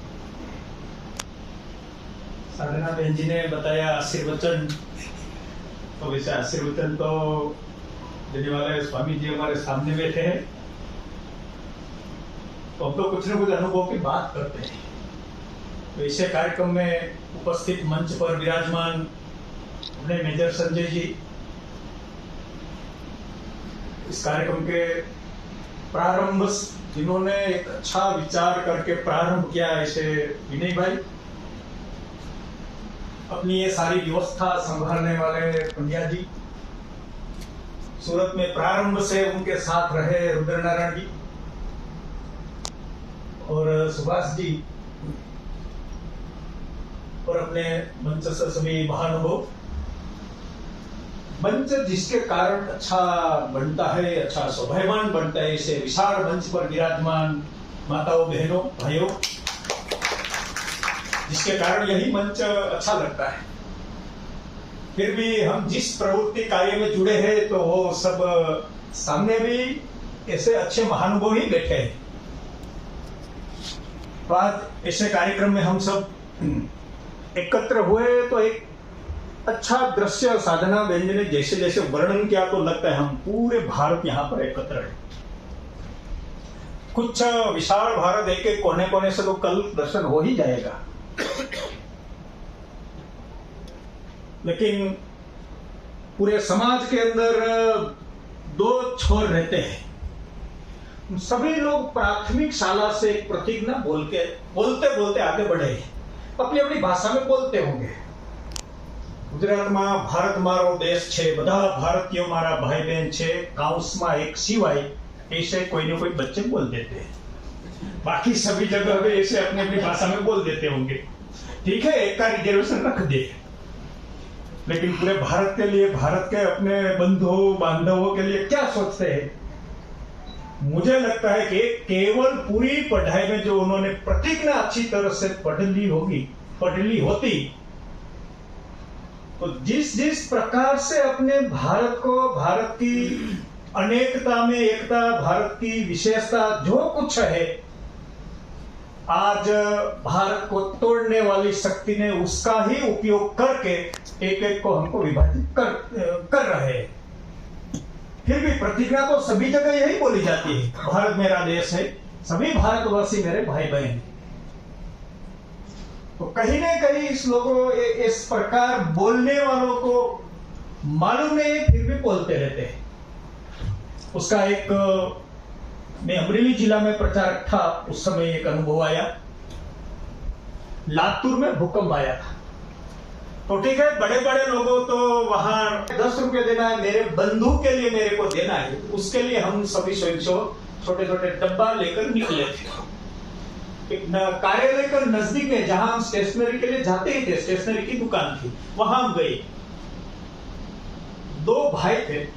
H: साधना बहन जी ने बताया आशीर्वचन, तो वैसे आशीर्वचन तो देने वाले स्वामी जी हमारे सामने बैठे हैं, तो हम तो कुछ न कुछ अनुभव की बात करते हैं। तो इसे कार्यक्रम में उपस्थित मंच पर विराजमान अपने मेजर संजय जी, इस कार्यक्रम के प्रारंभ जिन्होंने एक अच्छा विचार करके प्रारंभ किया, ऐसे विनय भाई, अपनी ये सारी व्यवस्था संभालने वाले पंड्या जी, सूरत में प्रारंभ से उनके साथ रहे रुद्र नारायण जी और सुभाष जी, और अपने मंच से सभी महानुभव। मंच जिसके कारण अच्छा बनता है, अच्छा शोभायमान बनता है, इसे विशाल मंच पर विराजमान माताओं, बहनों, भाइयों, जिसके कारण यही मंच अच्छा लगता है। फिर भी हम जिस प्रवृत्ति कार्य में जुड़े हैं, तो वो सब सामने भी ऐसे अच्छे महानुभव ही बैठे हैं। तो आज ऐसे कार्यक्रम में हम सब एकत्र हुए, तो एक अच्छा दृश्य साधना बहन जी ने जैसे जैसे वर्णन किया, तो लगता है हम पूरे भारत यहाँ पर एकत्र है। कुछ विशाल भारत एक एक कोने कोने से तो कल दर्शन हो ही जाएगा, लेकिन पूरे समाज के अंदर 2 छोर रहते हैं। सभी लोग प्राथमिक शाला से एक प्रतिज्ञा बोलते बोलते आगे बढ़े, अपनी अपनी भाषा में बोलते होंगे। गुजरात में भारत मारो देश छे, बधा भारतीयों मारा भाई बहन छे, काउंस में एक सिवाय, ऐसे कोई न कोई बच्चे बोल देते हैं। बाकी सभी जगह वे ऐसे अपनी अपनी भाषा में बोल देते होंगे। ठीक है, एक का रिजर्वेशन रख दे, लेकिन पूरे भारत के लिए, भारत के अपने बंधुओं बांधवों के लिए क्या सोचते हैं? मुझे लगता है कि केवल पूरी पढ़ाई में जो उन्होंने प्रतिज्ञा अच्छी तरह से पढ़ ली होती, तो जिस प्रकार से अपने भारत को, भारत की अनेकता में एकता, भारत की विशेषता जो कुछ है, आज भारत को तोड़ने वाली शक्ति ने उसका ही उपयोग करके एक एक को हमको विभाजित कर रहे हैं। फिर भी प्रतिज्ञा तो सभी जगह यही बोली जाती है, भारत मेरा देश है, सभी भारतवासी मेरे भाई बहन। तो कहीं न कहीं इस लोगों, इस प्रकार बोलने वालों को मालूम नहीं, फिर भी बोलते रहते हैं। उसका एक, मैं अमरेली जिला में प्रचारक था, उस समय एक अनुभव आया। लातूर में भूकंप आया था, तो ठीक है, बड़े बड़े लोगों तो वहां 10 रुपए देना है, मेरे बंधु के लिए मेरे को देना है, उसके लिए हम सभी स्वयं छोटे छोटे डब्बा लेकर निकले थे। एक कार्यालय के नजदीक में, जहां हम स्टेशनरी के लिए जाते ही थे, स्टेशनरी की दुकान थी, वहां हम गए। 2 भाई थे,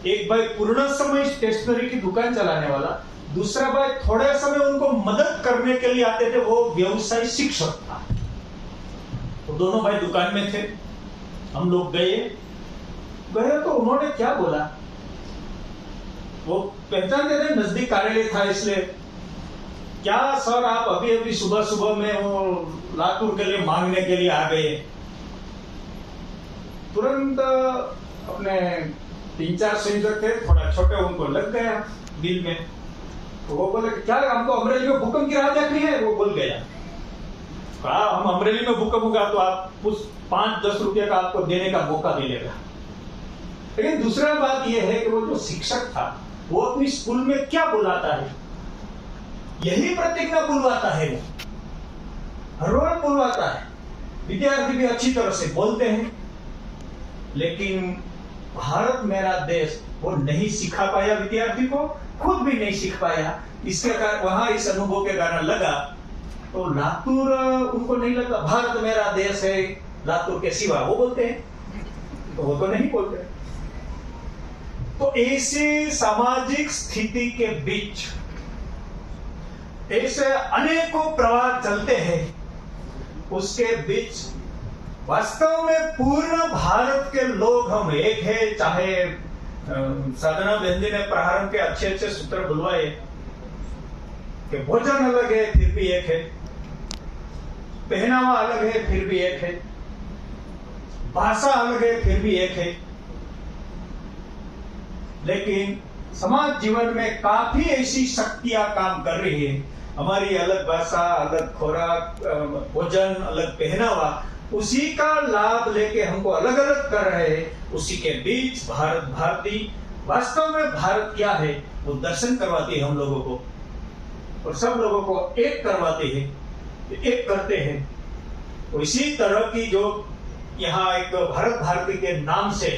H: एक भाई पूर्ण समय स्टेशनरी की दुकान चलाने वाला, दूसरा भाई थोड़े समय उनको मदद करने के लिए आते थे, वो व्यवसाय शिक्षक था। तो दोनों भाई दुकान में थे। हम लोग गए तो उन्होंने क्या बोला, वो पहचानते थे, नजदीक कार्यालय था, इसलिए, क्या सर आप अभी अभी सुबह सुबह में वो लातूर के लिए मांगने के लिए आ गए? तुरंत अपने 3-4 संयोजक थे, थोड़ा छोटे, उनको लग गया दिल में। तो वो बोले क्या हमको अमरेली में भूकंप की राह देखनी है? वो बोल गया, कहा हम अमरेली में भूकंप होगा तो आप उस 5-10 रुपये का आपको देने का मौका मिलेगा। लेकिन दूसरा बात यह है कि वो जो शिक्षक था, वो अपनी स्कूल में क्या बुलाता है, यही प्रतिज्ञा बुलवाता है, वो हर रोज बुलवाता है। विद्यार्थी भी अच्छी तरह से बोलते हैं, लेकिन भारत मेरा देश वो नहीं सिखा पाया विद्यार्थी को, खुद भी नहीं सीख पाया। इसके कारण वहां इस अनुभव के कारण लगा, तो लातूर उनको नहीं लगा, भारत मेरा देश है, लातूर के सिवा वो बोलते हैं। तो वो तो नहीं बोलते। तो ऐसी सामाजिक स्थिति के बीच ऐसे अनेकों प्रवाह चलते हैं, उसके बीच वास्तव में पूर्ण भारत के लोग हम एक है। चाहे साधना बहन जी ने प्रारंभ के अच्छे अच्छे सूत्र बुलवाए कि भोजन अलग है फिर भी एक है, पहनावा अलग है फिर भी एक है, भाषा अलग है फिर भी एक है, लेकिन समाज जीवन में काफी ऐसी शक्तियां काम कर रही है। हमारी अलग भाषा, अलग खुराक, भोजन, अलग पहनावा, उसी का लाभ लेके हमको अलग अलग कर रहे हैं। उसी के बीच भारत भारती, वास्तव में भारत क्या है वो दर्शन करवाती है हम लोगों को, और सब लोगों को एक करवाती है, एक करते हैं। तो इसी तरह की जो यहाँ एक भारत भारती के नाम से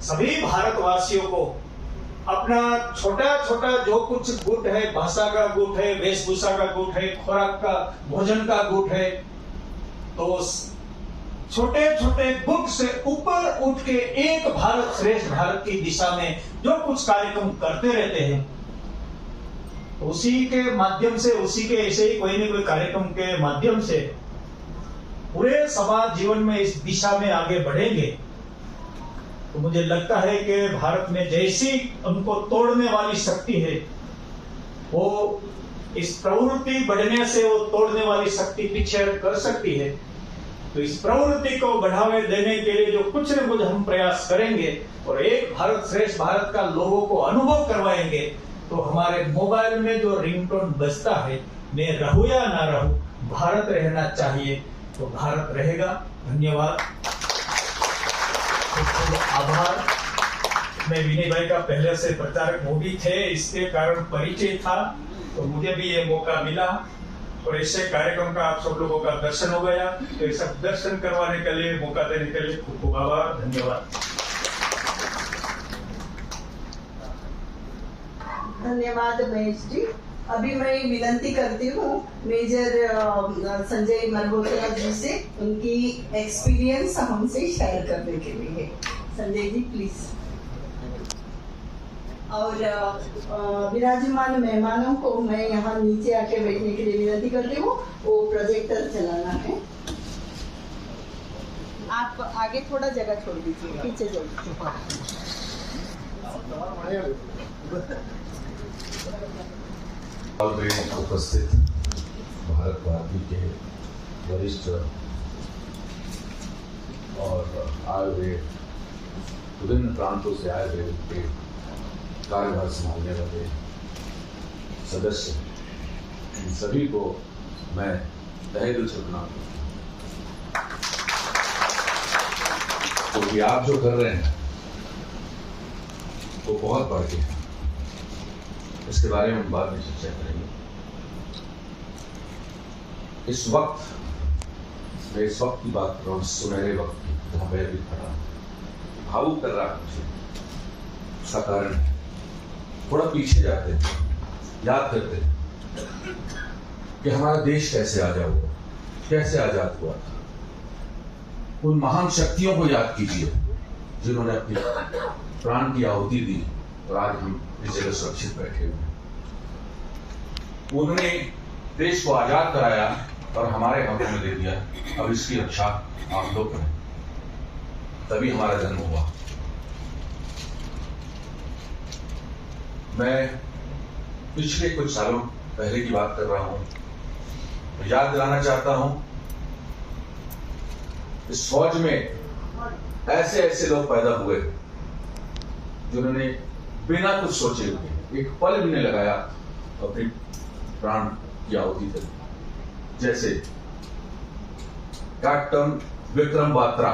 H: सभी भारतवासियों को अपना छोटा छोटा जो कुछ गुट है, भाषा का गुट है, वेशभूषा का गुट है, खुराक का, भोजन का गुट है, तो छोटे छोटे गुट से ऊपर उठ के एक भारत श्रेष्ठ भारत की दिशा में जो कुछ कार्यक्रम करते रहते हैं, उसी के माध्यम से, उसी के ऐसे ही कोई न कोई कार्यक्रम के माध्यम से पूरे समाज जीवन में इस दिशा में आगे बढ़ेंगे। तो मुझे लगता है कि भारत में जैसी उनको तोड़ने वाली शक्ति है, वो इस प्रवृत्ति बढ़ने से वो तोड़ने वाली शक्ति पीछे कर सकती है। तो इस प्रवृत्ति को बढ़ावे देने के लिए जो कुछ न कुछ हम प्रयास करेंगे और एक भारत श्रेष्ठ भारत का लोगों को अनुभव करवाएंगे, तो हमारे मोबाइल में जो रिंगटोन बजता है, मैं रहूं या ना रहूं, भारत रहना चाहिए, तो भारत रहेगा। धन्यवाद, आभार। मैं विनय भाई का पहले से प्रचारक वो भी थे, इसके कारण परिचय था, तो मुझे भी ये मौका मिला और ऐसे कार्यक्रम का आप सब लोगों का दर्शन हो गया। तो ये सब दर्शन करवाने के लिए, मौका देने के लिए खूब खूब आभार, धन्यवाद।
A: धन्यवाद महेश जी। अभी मैं विनती करती हूँ मेजर संजय मल्होत्रा जी से उनकी एक्सपीरियंस हमसे शेयर करने के लिए। संजय जी प्लीज। और विराजमान मेहमानों को मैं यहाँ नीचे आके बैठने के लिए विनती करती हूँ। वो प्रोजेक्टर चलाना है। आप आगे थोड़ा जगह छोड़ दीजिए, पीछे जाइए।
I: उपस्थित भारत भारती के वरिष्ठ और आए हुए विभिन्न प्रांतों से आए हुए उनके कार्यभार संभालने वाले सदस्य, इन सभी को मैं तहे दिल से प्रणाम करता हूं, क्योंकि आप जो कर रहे हैं वो बहुत बढ़ के है। इसके बारे में हम बाद में चर्चा करेंगे। इस वक्त मैं इस वक्त की बात कर रहा हूँ, सुनहरे वक्त की, जहां मैं भी खड़ा भावुक कर रहा हूं मुझे। उसका कारण है, थोड़ा पीछे जाते हैं, याद करते हैं कि हमारा देश कैसे आजाद हुआ, कैसे आजाद हुआ था। उन महान शक्तियों को याद कीजिए जिन्होंने अपनी प्राण की आहुति दी और आज हम इस जगह सुरक्षित बैठे हुए। उन्होंने देश को आजाद कराया और हमारे हाथों में दे दिया। अब इसकी रक्षा आप लोग करें, तभी हमारा जन्म हुआ। मैं पिछले कुछ सालों पहले की बात कर रहा हूं। मैं याद दिलाना चाहता हूं, इस फौज में ऐसे ऐसे लोग पैदा हुए जिन्होंने बिना कुछ सोचे हुए एक पल भी नहीं लगाया अपनी प्राण की आहुति दी। जैसे कैप्टन विक्रम बात्रा,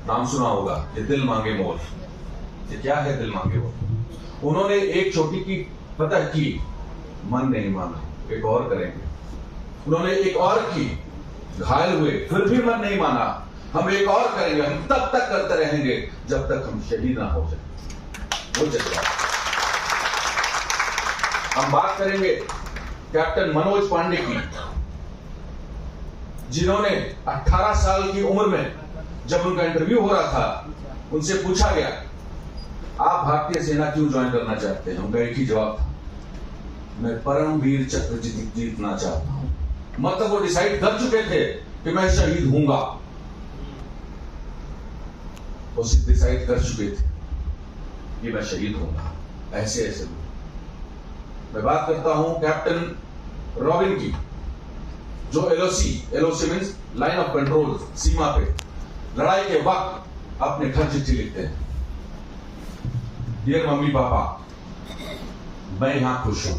I: नाम सुना होगा, ये दिल मांगे मोल। ये क्या है दिल मांगे मोल? उन्होंने एक छोटी की फतह की, मन नहीं माना, एक और करेंगे। उन्होंने एक और की, घायल हुए, फिर भी मन नहीं माना, हम एक और करेंगे, हम तब तक करते रहेंगे जब तक हम शहीद ना हो जाए। वो जज्बा। हम बात करेंगे कैप्टन मनोज पांडे की, जिन्होंने 18 साल की उम्र में जब उनका इंटरव्यू हो रहा था, उनसे पूछा गया आप भारतीय सेना क्यों ज्वाइन करना चाहते हैं? उनका एक ही जवाब था, मैं परमवीर चक्र जीतना चाहता हूं। मतलब वो डिसाइड कर चुके थे कि मैं शहीद हूंगा, वो सिर्फ डिसाइड कर चुके थे कि मैं शहीद होऊंगा। ऐसे ऐसे लोग। मैं बात करता हूं कैप्टन रॉबिन की, जो LOC means line of control, सीमा पे लड़ाई के वक्त अपने घर चिट्ठी लिखते हैं, डियर मम्मी पापा, मैं यहां खुश हूं,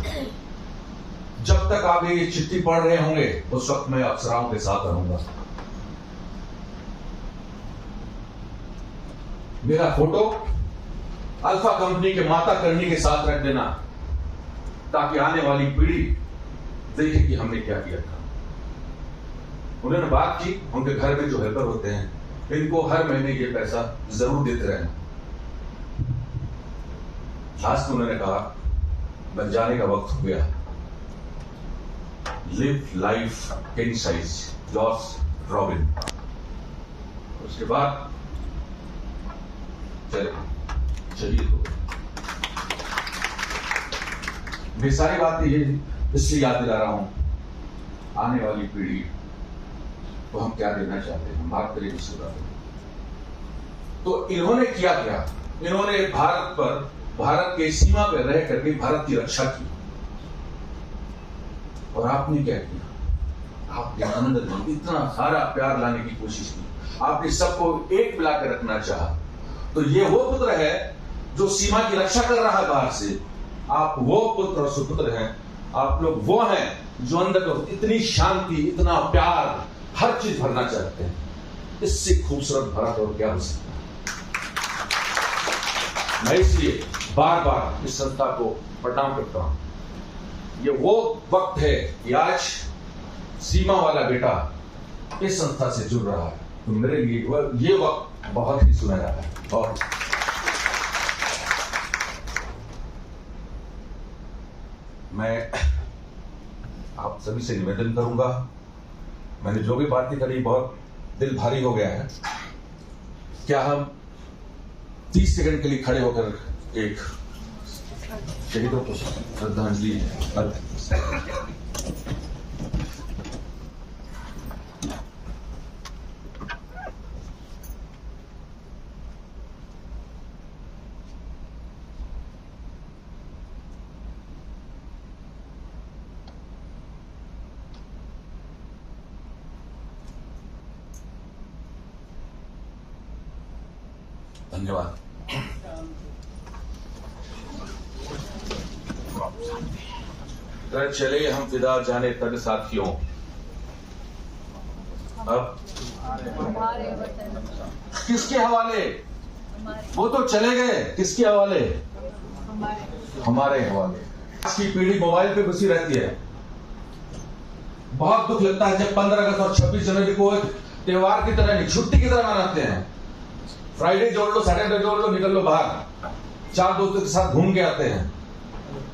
I: जब तक आप ये चिट्ठी पढ़ रहे होंगे उस वक्त मैं अफसराओं के साथ रहूंगा। मेरा फोटो अल्फा कंपनी के माता करनी के साथ रख देना, ताकि आने वाली पीढ़ी देखे कि हमने क्या किया था। उन्होंने बात की उनके घर में जो हेल्पर होते हैं, इनको हर महीने ये पैसा जरूर देते रहना। लास्ट में उन्होंने कहा बन जाने का वक्त हो गया, live life king size, George robin. उसके बाद शहीद हो गए। मैं सारी बातें ये इसलिए याद दिला रहा हूं, आने वाली पीढ़ी को हम क्या देना चाहते हैं, बात करें उसके बारे में। तो इन्होंने किया क्या? इन्होंने भारत के सीमा पर रह करके भारत की रक्षा की। और आपने क्या किया? आपने अंदर में इतना सारा प्यार लाने की कोशिश की, आपने सबको एक मिला कर रखना चाहा। तो ये वो पुत्र है जो सीमा की रक्षा कर रहा है बाहर से। आप वो पुत्र और सुपुत्र हैं, आप लोग वो हैं जो अंदर को इतनी शांति, इतना प्यार, हर चीज भरना चाहते हैं। इससे खूबसूरत भारत और क्या हो सकता है। मैं इसलिए बार बार इस संस्था को प्रणाम करता हूं। ये वो वक्त है कि आज सीमा वाला बेटा इस संस्था से जुड़ रहा है, तो मेरे लिए ये वक्त बहुत ही सुनहरा है। और मैं आप सभी से निवेदन करूंगा, मैंने जो भी बातें करी बहुत दिल भारी हो गया है। क्या हम 30 सेकंड के लिए खड़े होकर एक शहीदों को श्रद्धांजलि धन्यवाद। चले हम फिदा जाने तक साथियों, अब किसके हवाले? वो तो चले गए, किसके हवाले? हमारे हवाले। आज की पीढ़ी मोबाइल पे घुसी रहती है। बहुत दुख लगता है जब 15 अगस्त और 26 जनवरी को एक त्योहार की तरह नहीं, छुट्टी की तरह मनाते हैं। फ्राइडे जोड़ लो, सैटरडे जोड़ लो, निकल लो बाहर, 4 दोस्तों के साथ घूम के आते हैं।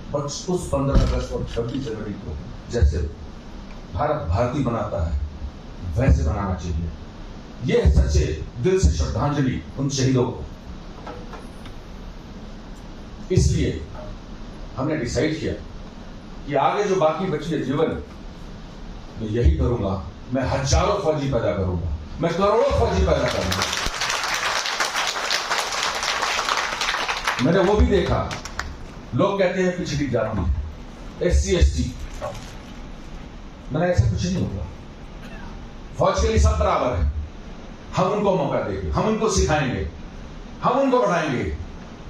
I: बट उस 15 अगस्त और 26 जनवरी को जैसे भारत भारती बनाता है वैसे बनाना चाहिए। यह सच्चे दिल से श्रद्धांजलि उन शहीदों को। इसलिए हमने डिसाइड किया कि आगे जो बाकी बचे जीवन मैं यही करूंगा। मैं हजारों फौजी पैदा करूंगा, मैं करोड़ों फौजी पैदा करूंगा। मैंने वो भी देखा, लोग कहते हैं पिछड़ी जाति, SC ST, मैंने ऐसा कुछ नहीं होगा। फौज के लिए सब बराबर है। हम उनको मौका देंगे, हम उनको सिखाएंगे, हम उनको बढ़ाएंगे,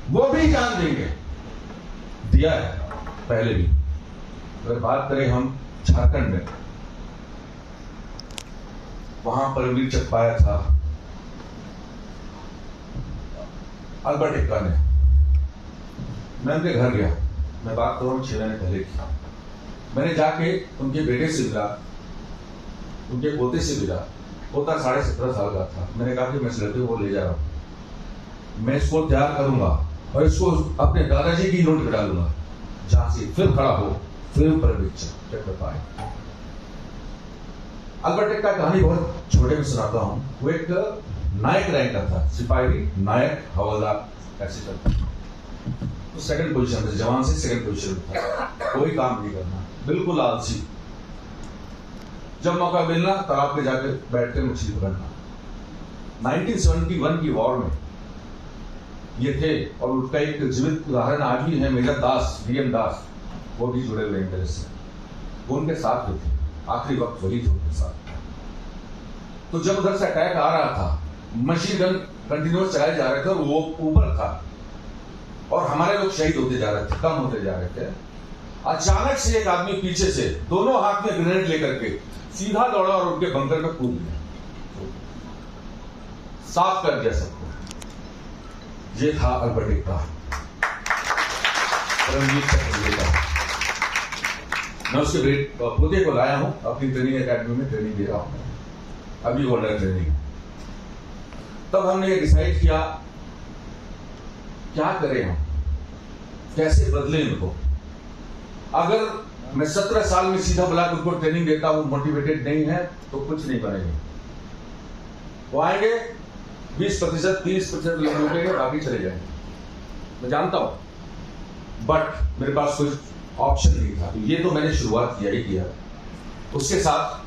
I: वो भी जान देंगे। दिया है पहले भी। अगर बात करें हम झारखंड में, वहां पर वीर चक्र पाया था अल्बर्ट एक्का ने। मैं उनके घर गया, मैं बात कर रहा हूँ 6 महीने पहले की। मैंने जाके उनके बेटे से मिला, उनके पोते से मिला। पोता 17.5 साल का था। मैंने कहा कि मैं इस लड़के को ले जा रहा हूँ, मैं इसको तैयार करूंगा और इसको अपने दादाजी की नोट पे डालूंगा, जहां से फिर खड़ा हो, फिर परमवीर चक्र पाए। अल्बर्ट एक्का कहानी बहुत छोटे में सुनाता हूं। वो एक नायक रैंक का था, सिपाही, नायक, हवलदार ऐसे करता। तो सेकंड पोजीशन में, जवान से सेकंड पोजीशन में था। कोई काम नहीं करना, बिल्कुल आलसी। जब मौका मिलना तालाब पे जाकर बैठ कर मछली पकड़ना। 1971 की वॉर में ये थे, और उसका एक जीवित उदाहरण आज भी है। मेजर दास, डीएम दास, वो भी जुड़े हुए मेरे से, वो उनके साथ में थे, आखिरी वक्त वही थे उनके साथ। तो जब उधर से अटैक आ रहा था, मशीन गन कंटिन्यूअस चलाए जा रहे थे और वो ऊपर था, और हमारे लोग शहीद होते जा रहे थे, कम होते जा रहे थे। अचानक से एक आदमी पीछे से दोनों हाथ में ग्रेनेड लेकर के सीधा दौड़ा और उनके बंकर में कूद गया, साफ कर दिया सबको। ये था अल्बर्ट एक्का, परमवीर चक्र विजेता। मैं उसके पोते को लाया हूं, अपनी ट्रेनिंग एकेडमी में ट्रेनिंग दे रहा हूं, अभी वो अंडर ट्रेनिंग। तब हमने ये डिसाइड किया क्या करें हम, कैसे बदले इनको। अगर मैं 17 साल में सीधा बुला के उनको ट्रेनिंग देता हूं, मोटिवेटेड नहीं है तो कुछ नहीं बनेंगे। वो आएंगे 20%, 30% लोग रुकेंगे, बाकी चले जाएंगे, मैं जानता हूं। बट मेरे पास कोई ऑप्शन नहीं था, ये तो मैंने शुरुआत किया ही किया। उसके साथ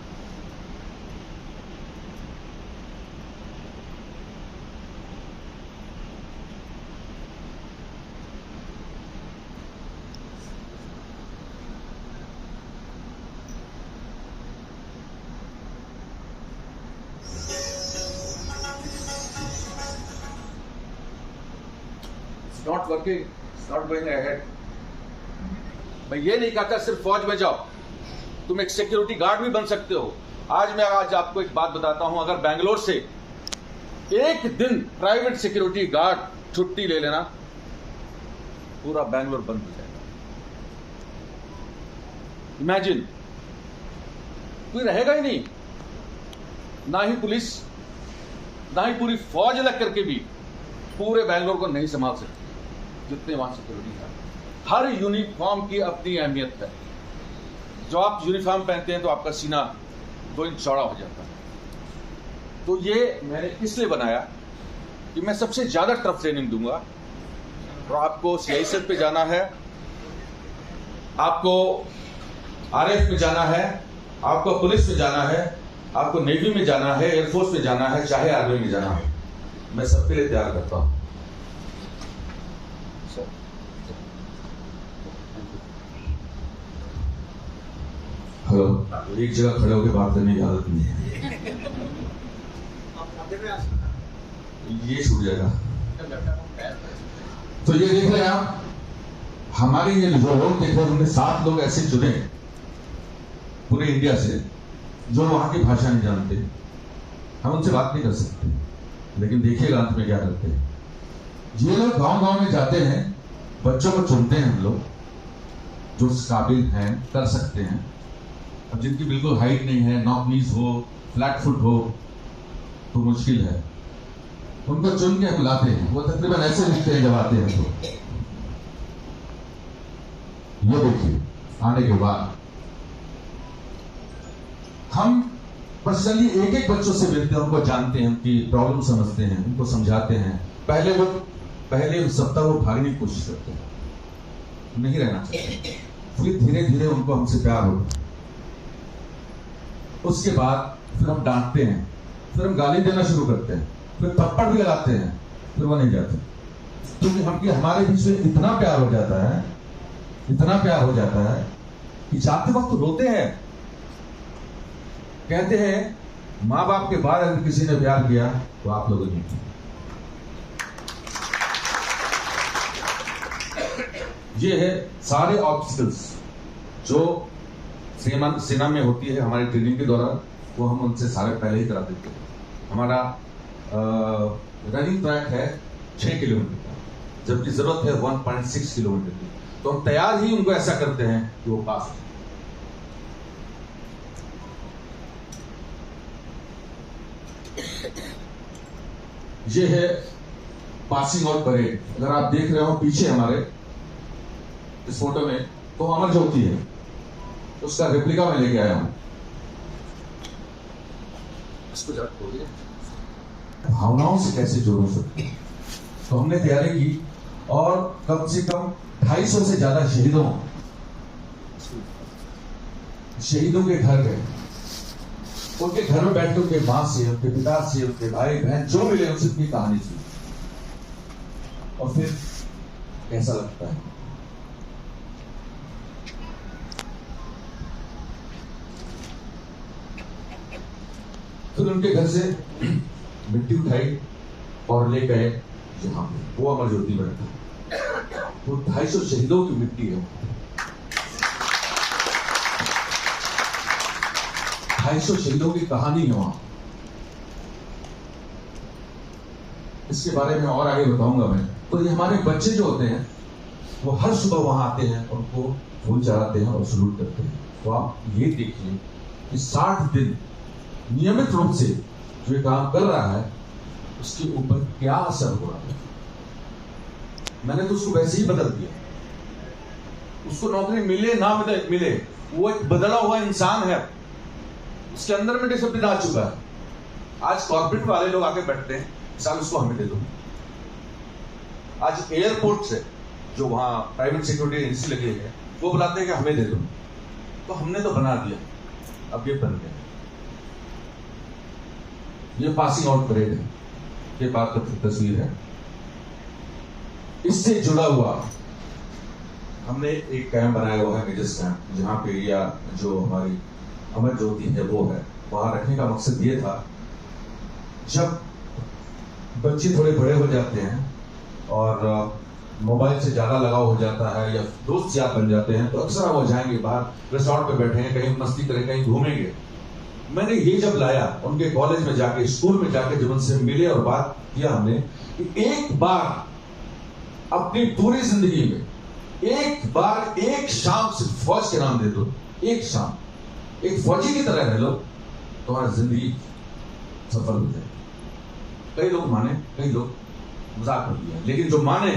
I: not working, not going ahead. मैं ये नहीं कहता सिर्फ फौज में जाओ, तुम एक सिक्योरिटी गार्ड भी बन सकते हो। मैं आज आपको एक बात बताता हूं, अगर बैंगलोर से एक दिन प्राइवेट सिक्योरिटी गार्ड छुट्टी ले लेना, पूरा बैंगलोर बंद हो जाएगा। इमेजिन, कोई रहेगा ही नहीं, ना ही पुलिस, ना ही पूरी फौज अलग करके भी पूरे बैंगलोर को नहीं संभाल सकती जितने वहां सिक्योरिटी है। हर यूनिफॉर्म की अपनी अहमियत है। जो आप यूनिफॉर्म पहनते हैं तो आपका सीना 2 इंच चौड़ा हो जाता है। तो ये मैंने इसलिए बनाया कि मैं सबसे ज्यादा टफ ट्रेनिंग दूंगा, और आपको CISF पे जाना है, आपको RF में जाना है, आपको पुलिस में जाना है, आपको नेवी में जाना है, एयरफोर्स में जाना है, चाहे आर्मी में जाना है, मैं सबके लिए तैयार करता हूं। हेलो, एक जगह खड़े होकर बात करने की आदत नहीं है, ये छूट जाएगा। तो ये देख रहे हैं आप, हमारे ये जो लोग देख रहे हैं, उनमें 7 लोग ऐसे चुने पूरे इंडिया से जो वहां की भाषा नहीं जानते। हम उनसे बात नहीं कर सकते, लेकिन देखिएगा अंत में क्या करते हैं। ये लोग गांव-गांव में जाते हैं, बच्चों को चुनते हैं हम लोग जो काबिल हैं, कर सकते हैं। अब जिनकी बिल्कुल हाइट नहीं है, नॉक नीज हो, फ्लैट फुट हो, तो मुश्किल है। उनको चुन के बुलाते हैं, वो तकरीबन ऐसे दिखते हैं जब आते हैं। तो ये देखिए, आने के बाद हम पर्सनली एक बच्चों से मिलते हैं, उनको जानते हैं, उनकी प्रॉब्लम समझते हैं, उनको समझाते हैं। पहले सप्ताह वो भागने की कोशिश करते हैं, नहीं रहना चाहते, फिर धीरे धीरे उनको हमसे प्यार होता है। उसके बाद फिर हम डांटते हैं, फिर हम गाली देना शुरू करते हैं, फिर थप्पड़ भी लगाते हैं, फिर वो नहीं जाते, क्योंकि हमारे बीच में इतना प्यार हो जाता है, इतना प्यार हो जाता है कि जाते वक्त रोते हैं। कहते हैं माँ बाप के बाद अगर किसी ने प्यार किया तो आप लोगों ने किया। ये है सारे ऑब्स्टिकल्स जो सेना में होती है हमारी ट्रेनिंग के दौरान, वो हम उनसे सारे पहले ही करा देते हैं। हमारा रनिंग ट्रैक है 6 किलोमीटर का, जबकि जरूरत है 1.6 किलोमीटर की, तो हम तैयार ही उनको ऐसा करते हैं कि वो पास हो। ये है पासिंग आउट परेड। अगर आप देख रहे हो पीछे हमारे इस फोटो में, तो अमर ज्योति है, उसका रेप्लिका मैं लेके आया हूं। इसको जरा खोलिए। भावनाओं से कैसे जोड़ सकते हैं। तो हमने तैयारी की और कम से कम 250 से ज्यादा शहीदों के घर गए, उनके घर में बैठ के उनके मां से, उनके पिता से, उनके भाई बहन जो मिले उनसे उनकी कहानी सुनी और फिर कैसा लगता है। फिर उनके घर से मिट्टी उठाई और ले गए यहाँ पे, वो अमर ज्योति बनता। वो 250 शहीदों की मिट्टी है, 250 शहीदों की कहानी है वहां। इसके बारे में और आगे बताऊंगा मैं। तो ये हमारे बच्चे जो होते हैं वो हर सुबह वहां आते हैं, उनको फूल चढ़ाते हैं और सलूट करते हैं। तो आप ये देखिए कि 60 दिन नियमित रूप से जो ये काम कर रहा है उसके ऊपर क्या असर हो रहा है। मैंने तो उसको वैसे ही बदल दिया, उसको नौकरी मिले ना मिले वो एक बदला हुआ इंसान है, उसके अंदर में डिसिप्लिन आ चुका है। आज कॉर्पोरेट वाले लोग आके बैठते हैं, साल उसको हमें दे दो। आज एयरपोर्ट से जो वहां प्राइवेट सिक्योरिटी एजेंसी लगी है वो बुलाते हैं कि हमें दे दो। तो हमने तो बना दिया, अब ये बन गया। ये पासिंग आउट परेड है, ये बात का तस्वीर है। इससे जुड़ा हुआ हमने एक कैंप बनाया हुआ है, मेजर्स कैंप, जहां पे या जो हमारी अमर ज्योति है वो है, वहां रखने का मकसद ये था जब बच्चे थोड़े बड़े हो जाते हैं और मोबाइल से ज्यादा लगाव हो जाता है या दोस्त यार बन जाते हैं, तो अक्सर वो जाएंगे बाहर रिसोर्ट पे बैठे हैं, कहीं मस्ती करें, कहीं घूमेंगे। मैंने ये जब लाया उनके कॉलेज में जाके, स्कूल में जाके जब उनसे मिले और बात किया हमने कि एक बार अपनी पूरी जिंदगी में एक बार एक शाम सिर्फ फौज के नाम दे दो, एक शाम एक फौजी की तरह रह लो, तुम्हारी जिंदगी सफल हो जाए। कई लोग माने, कई लोग मजाक कर लिया, लेकिन जो माने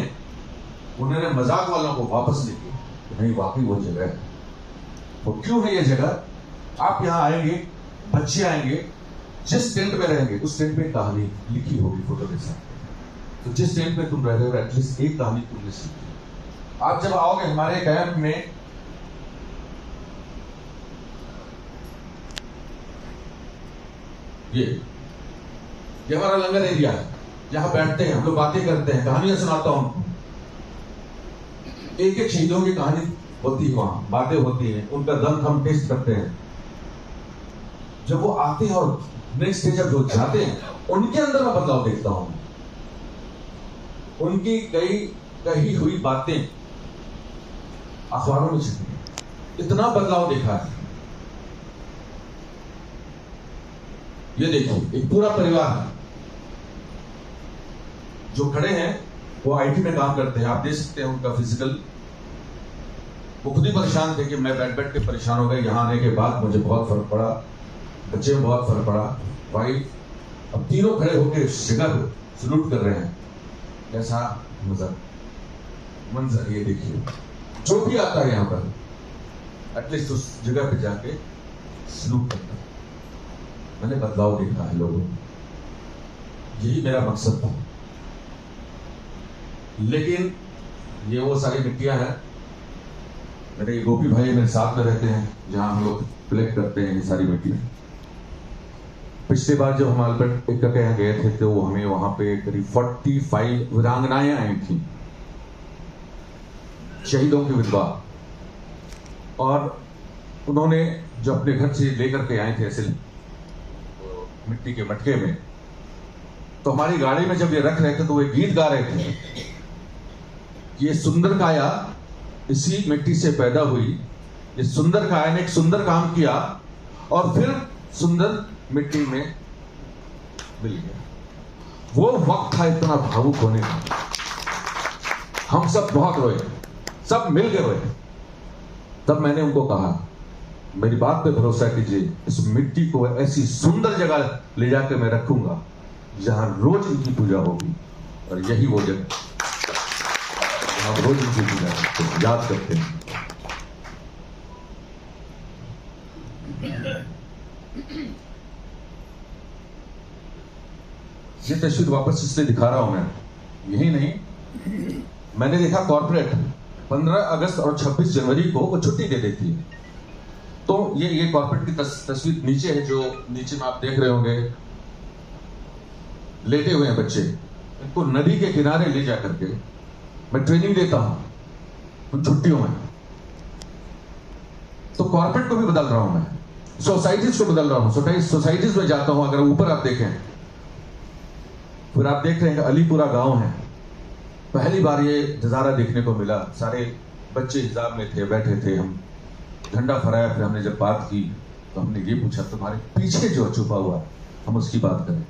I: उन्होंने मजाक वालों को वापस लेके नहीं, वाकई वो जगह है। वो क्यों है ये जगह? आप यहां आएंगे, बच्चे आएंगे, जिस टेंट में रहेंगे उस टेंट में कहानी लिखी होगी फोटो के साथ। तो जिस टेंट में तुम रह रहे हो एटलीस्ट एक कहानी तुमने सीखी। आप जब आओगे हमारे कैंप में, ये हमारा लंगर एरिया है, जहां बैठते हैं हम लोग, बातें करते हैं, कहानियां सुनाता हूं। एक एक शहीदों की कहानी होती है वहां, बातें होती हैं, उनका दम हम टेस्ट करते हैं। जब वो आते हैं और नेक्स्ट डे जब वो जाते हैं, उनके अंदर मैं बदलाव देखता हूं। उनकी कही हुई बातें अखबारों में छपी, इतना बदलाव देखा है। ये देखो एक पूरा परिवार है जो खड़े हैं, वो आईटी में काम करते हैं। आप देख सकते हैं उनका फिजिकल, वो खुद ही परेशान थे कि मैं बैठ बैठ के परेशान हो गए, यहाँ आने के बाद मुझे बहुत फर्क पड़ा, बच्चे में बहुत फर्क पड़ा, वाइफ। अब तीनों खड़े होकर उस जगह को सलूट कर रहे हैं। कैसा मंजर ये देखिए। जो भी आता है यहाँ पर एटलीस्ट उस जगह पे जाके सलूट करता है। मैंने बदलाव देखा है लोगों में, यही मेरा मकसद था। लेकिन ये वो सारी मिट्टियां हैं। मेरे गोपी भाई मेरे साथ में रहते हैं, जहां हम लोग कलेक्ट करते हैं ये सारी मिट्टी। पिछली बार जब हम अल्बर्ट एक्का के यहाँ गए थे तो हमें वहां पे करीब 45 वीरांगनाएं आई थी, शहीदों की विधवा, और उन्होंने जो अपने घर से लेकर के आए थे ऐसे मिट्टी के मटके में, तो हमारी गाड़ी में जब ये रख रहे थे तो वे गीत गा रहे थे कि ये सुंदर काया इसी मिट्टी से पैदा हुई, ये सुंदर काया ने एक सुंदर काम किया और फिर सुंदर मिट्टी में मिल गया। वो वक्त था इतना भावुक होने का, हम सब बहुत रोए, सब मिल के रोए। तब मैंने उनको कहा, मेरी बात पे भरोसा कीजिए, इस मिट्टी को ऐसी सुंदर जगह ले जाकर मैं रखूंगा जहां रोज इनकी पूजा होगी, और यही वो जगह जहां रोज इनकी पूजा करते हैं, याद करते हैं। ये तस्वीर वापस इसलिए दिखा रहा हूं मैं, यही नहीं, मैंने देखा कॉर्पोरेट 15 अगस्त और 26 जनवरी को वो छुट्टी दे देती है। तो ये कॉर्पोरेट की तस्वीर नीचे है, जो नीचे में आप देख रहे होंगे, लेटे हुए हैं बच्चे। इनको नदी के किनारे ले जा करके मैं ट्रेनिंग देता हूं उन छुट्टियों में। तो कॉर्पोरेट को भी बदल रहा हूं मैं, सोसाइटीज को बदल रहा हूं, सोसाइटीज में जाता हूं। अगर ऊपर आप देखें, फिर आप देख रहे हैं कि अलीपुरा गांव है, पहली बार ये नजारा देखने को मिला। सारे बच्चे हिजाब में थे, बैठे थे, हम झंडा फहराया। फिर हमने जब बात की तो हमने ये पूछा, तुम्हारे पीछे जो छुपा हुआ है, हम उसकी बात करें।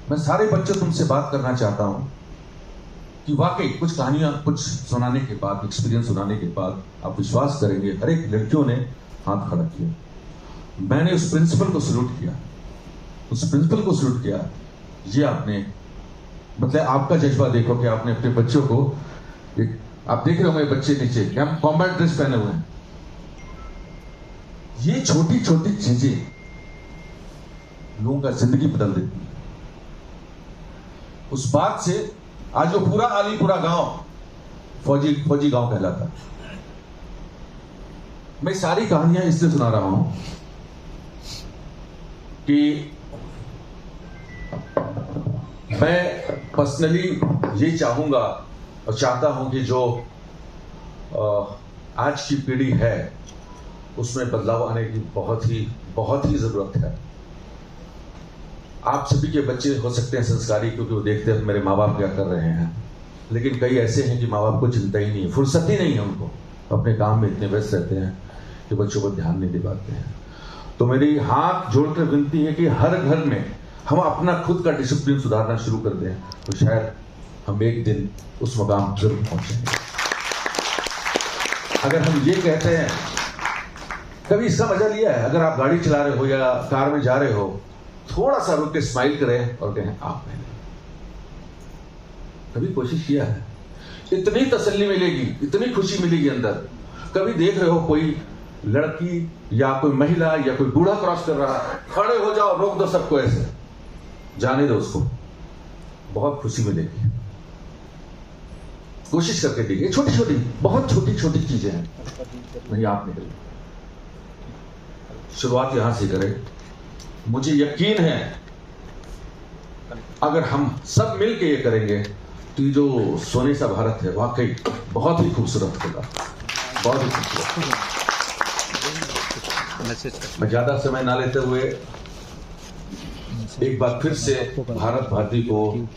I: मैं सारे बच्चों तुमसे बात करना चाहता हूं कि वाकई कुछ कहानियां, कुछ सुनाने के बाद, एक्सपीरियंस सुनाने के बाद आप विश्वास करेंगे, हर एक लड़कियों ने हाथ खड़ा किया। मैंने उस प्रिंसिपल को सल्यूट किया, उस प्रिंसिपल को सल्यूट किया। ये आपने, मतलब आपका जज्बा देखो कि आपने अपने बच्चों को, आप देख रहे होंगे बच्चे नीचे हम कॉम्बैट ड्रेस पहने हुए हैं। ये छोटी छोटी चीजें लोगों का जिंदगी बदल देती है। उस बात से आज वो पूरा अलीपुरा गांव फौजी गांव कहलाता है। मैं सारी कहानियां इसलिए सुना रहा हूं कि मैं पर्सनली ये चाहूंगा और चाहता हूं कि जो आज की पीढ़ी है उसमें बदलाव आने की बहुत ही जरूरत है। आप सभी के बच्चे हो सकते हैं संस्कारी, क्योंकि वो देखते हैं मेरे माँ बाप क्या कर रहे हैं, लेकिन कई ऐसे हैं कि माँ बाप को चिंता ही नहीं है, फुर्सत ही नहीं है उनको, अपने काम में इतने व्यस्त रहते हैं कि बच्चों पर ध्यान नहीं दे पाते हैं। तो मेरी हाथ जोड़कर विनती है कि हर घर में हम अपना खुद का डिसिप्लिन सुधारना शुरू कर दें, तो शायद हम एक दिन उस मकाम जरूर पहुंचेंगे। अगर हम ये कहते हैं, कभी इसका मजा लिया है, अगर आप गाड़ी चला रहे हो या कार में जा रहे हो, थोड़ा सा रुक के स्माइल करें और कहें आप पहले। कभी कोशिश किया है? इतनी तसल्ली मिलेगी, इतनी खुशी मिलेगी अंदर। कभी देख रहे हो कोई लड़की या कोई महिला या कोई बूढ़ा क्रॉस कर रहा है, खड़े हो जाओ, रोक दो सबको, ऐसे जाने दो उसको, बहुत खुशी मिलेगी। कोशिश करके देखिए, छोटी छोटी, बहुत छोटी छोटी चीजें हैं, नहीं आप निकल, शुरुआत यहां से करें। मुझे यकीन है अगर हम सब मिलके ये करेंगे तो ये जो सोने सा भारत है वाकई बहुत ही खूबसूरत होगा, बहुत ही खूबसूरत। मैं ज्यादा समय ना लेते हुए एक बार फिर से भारत भारती को,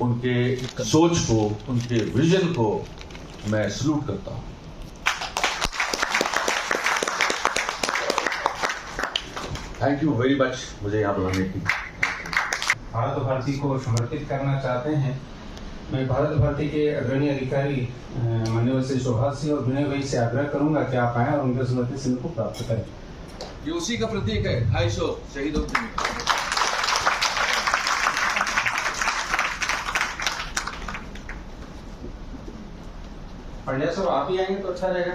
I: उनके सोच को, उनके विजन को मैं सल्यूट करता हूं। थैंक यू वेरी मच मुझे यहाँ बुलाने की।
E: भारत भारती को समर्पित करना चाहते हैं। मैं भारत भारती के अग्रणी अधिकारी माननीय श्री शोभा सिंह और विनय भाई से आग्रह करूंगा कि आप आए और उनके स्मृति चिन्ह को प्राप्त करें।
I: ये उसी का प्रतीक है, 250 शहीदों की।
E: पंड्या साहब आप ही आएंगे तो अच्छा रहेगा।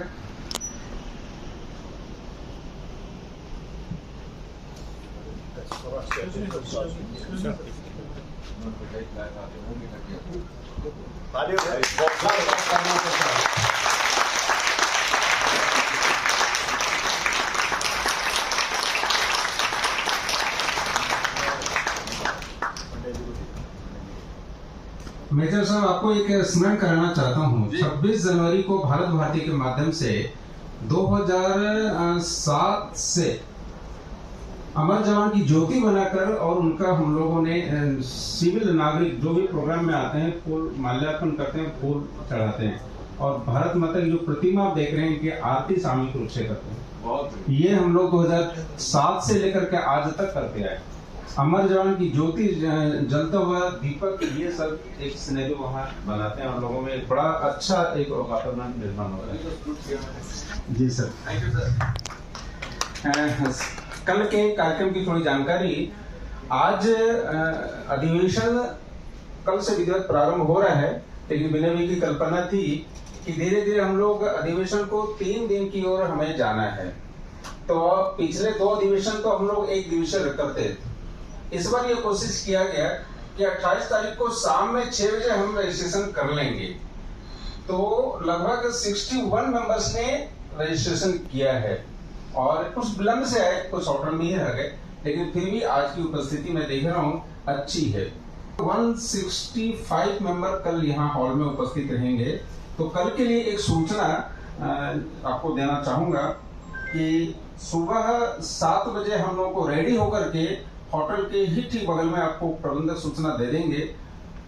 E: मेजर साहब, आपको एक स्मरण कराना चाहता हूँ। 26 जनवरी को भारत भारती के माध्यम से 2007 से अमर जवान की ज्योति बनाकर और उनका हम लोगों ने सिविल नागरिक जो भी प्रोग्राम में आते हैं फूल माल्यार्पण करते हैं, फूल चढ़ाते हैं और भारत माता की जो प्रतिमा आप देख रहे हैं कि आरती सामूहिक रूप से करते हैं। ये हम लोग 2007 से लेकर के आज तक करते आए। अमर जवान की ज्योति जलता हुआ दीपक, ये सब एक सिनेरियो वहाँ बनाते हैं और लोगों में बड़ा अच्छा एक वातावरण निर्माण हो रहा है। जी सर, थैंक यू सर। कल के कार्यक्रम की थोड़ी जानकारी। आज अधिवेशन कल से विधिवत प्रारंभ हो रहा है, लेकिन विनय भाई की कल्पना थी कि धीरे धीरे हम लोग अधिवेशन को 3 दिन की ओर हमें जाना है। तो पिछले 2 अधिवेशन तो हम लोग एक दिवसीय करते थे। इस बार ये कोशिश किया गया कि 28 तारीख को शाम में 6 बजे हम रजिस्ट्रेशन कर लेंगे। तो लगभग 61 मेंबर्स ने रजिस्ट्रेशन किया है और कुछ विलंब से आए, कुछ ऑर्डर में ही रह गए, लेकिन फिर भी आज की उपस्थिति मैं देख रहा हूँ अच्छी है। 165 मेंबर कल यहाँ हॉल में उपस्थित रहेंगे। तो कल के लिए एक सूचना आपको देना चाहूंगा कि सुबह 7 बजे हम लोगों को रेडी होकर के होटल के ही ठीक बगल में आपको प्रबंधक सूचना दे देंगे।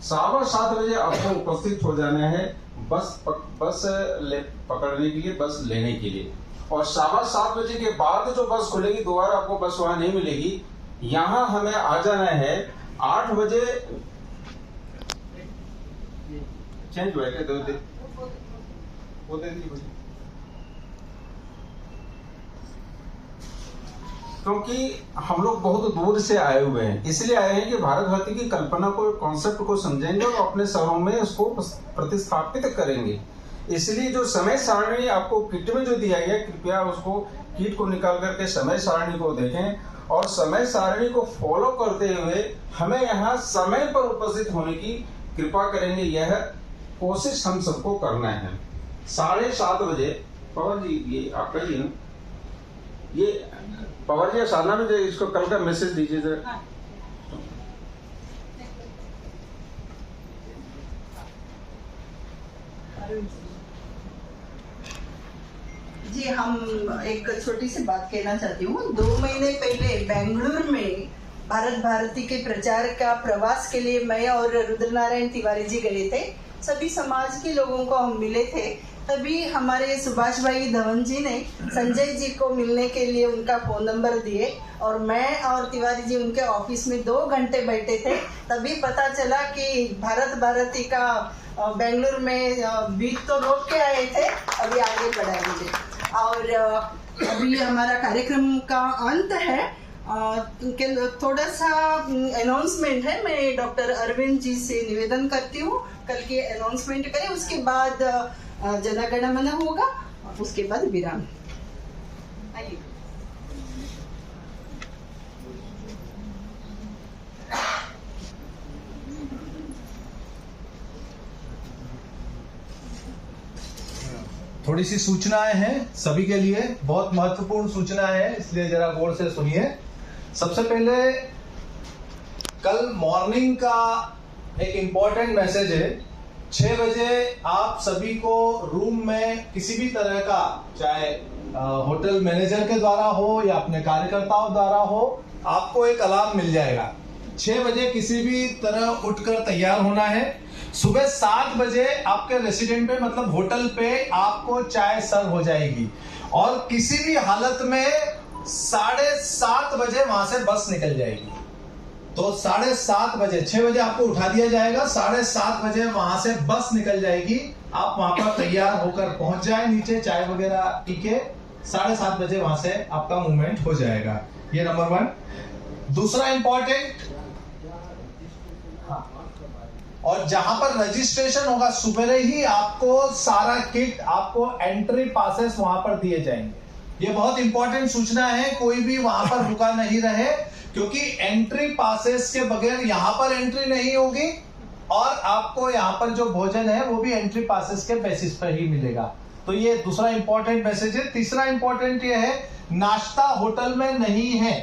E: 7:15 बजे आपको उपस्थित हो जाना है बस पकड़ने के लिए, बस लेने के लिए। और 7:15 बजे के बाद जो बस खुलेगी दोबारा आपको बस वहां नहीं मिलेगी। यहाँ हमें आ जाना है 8 बजे। चेंज हुआ क्या? वो दे दी। क्योंकि हम लोग बहुत दूर से आए हुए हैं, इसलिए आए हैं कि भारत भक्ति की कल्पना को, कॉन्सेप्ट को समझेंगे और अपने शहरों में उसको प्रतिस्थापित करेंगे। इसलिए जो समय सारणी आपको किट में जो दिया गया, कृपया उसको किट को निकाल करके समय सारणी को देखें और समय सारणी को फॉलो करते हुए हमें यहाँ समय पर उपस्थित होने की कृपा करेंगे। यह कोशिश हम सबको करना है। 7:30 बजे पवन जी, ये आपका ही है, ये पवन जी साधना में इसको कल का मैसेज दीजिए जरा।
A: जी, हम एक छोटी सी बात कहना चाहती हूँ। 2 महीने पहले बेंगलुरु में भारत भारती के प्रचार का प्रवास के लिए मैं और रुद्रनारायण तिवारी जी गए थे। सभी समाज के लोगों को हम मिले थे। तभी हमारे सुभाष भाई धवन जी ने संजय जी को मिलने के लिए उनका फोन नंबर दिए और मैं और तिवारी जी उनके ऑफिस में 2 घंटे बैठे थे। तभी पता चला कि भारत भारती का बेंगलुरु में बीच तो रोक के आए थे, अभी आगे बढ़ाएंगे। और अभी हमारा कार्यक्रम का अंत है। थोड़ा सा अनाउंसमेंट है। मैं डॉक्टर अरविंद जी से निवेदन करती हूँ कल के अनाउंसमेंट करें, उसके बाद जनगण मन होगा, उसके बाद विराम। आइए।
C: थोड़ी सी सूचनाएं हैं सभी के लिए, बहुत महत्वपूर्ण सूचना है, इसलिए जरा गौर से सुनिए। सबसे पहले कल मॉर्निंग का एक इम्पोर्टेंट मैसेज है। 6 बजे आप सभी को रूम में किसी भी तरह का, चाहे होटल मैनेजर के द्वारा हो या अपने कार्यकर्ताओं द्वारा हो, आपको एक अलार्म मिल जाएगा। 6 बजे किसी भी तरह उठकर तैयार होना है। सुबह 7 बजे आपके रेसिडेंट पे, मतलब होटल पे, आपको चाय सर्व हो जाएगी और किसी भी हालत में 7:30 बजे वहां से बस निकल जाएगी। तो 7:30 बजे, 6 बजे आपको उठा दिया जाएगा, 7:30 बजे वहां से बस निकल जाएगी। आप वहां पर तैयार होकर पहुंच जाए नीचे, चाय वगैरह पी के 7:30 बजे वहां से आपका मूवमेंट हो जाएगा। ये नंबर 1। दूसरा इंपॉर्टेंट, और जहां पर रजिस्ट्रेशन होगा सुबह ही आपको सारा किट, आपको एंट्री पासेस वहां पर दिए जाएंगे। ये बहुत इंपॉर्टेंट सूचना है, कोई भी वहां पर रुका नहीं रहे, क्योंकि एंट्री पासेस के बगैर यहां पर एंट्री नहीं होगी और आपको यहां पर जो भोजन है वो भी एंट्री पासेस के बेसिस पर ही मिलेगा। तो ये दूसरा इंपॉर्टेंट मैसेज है। तीसरा इंपॉर्टेंट ये है, नाश्ता होटल में नहीं है,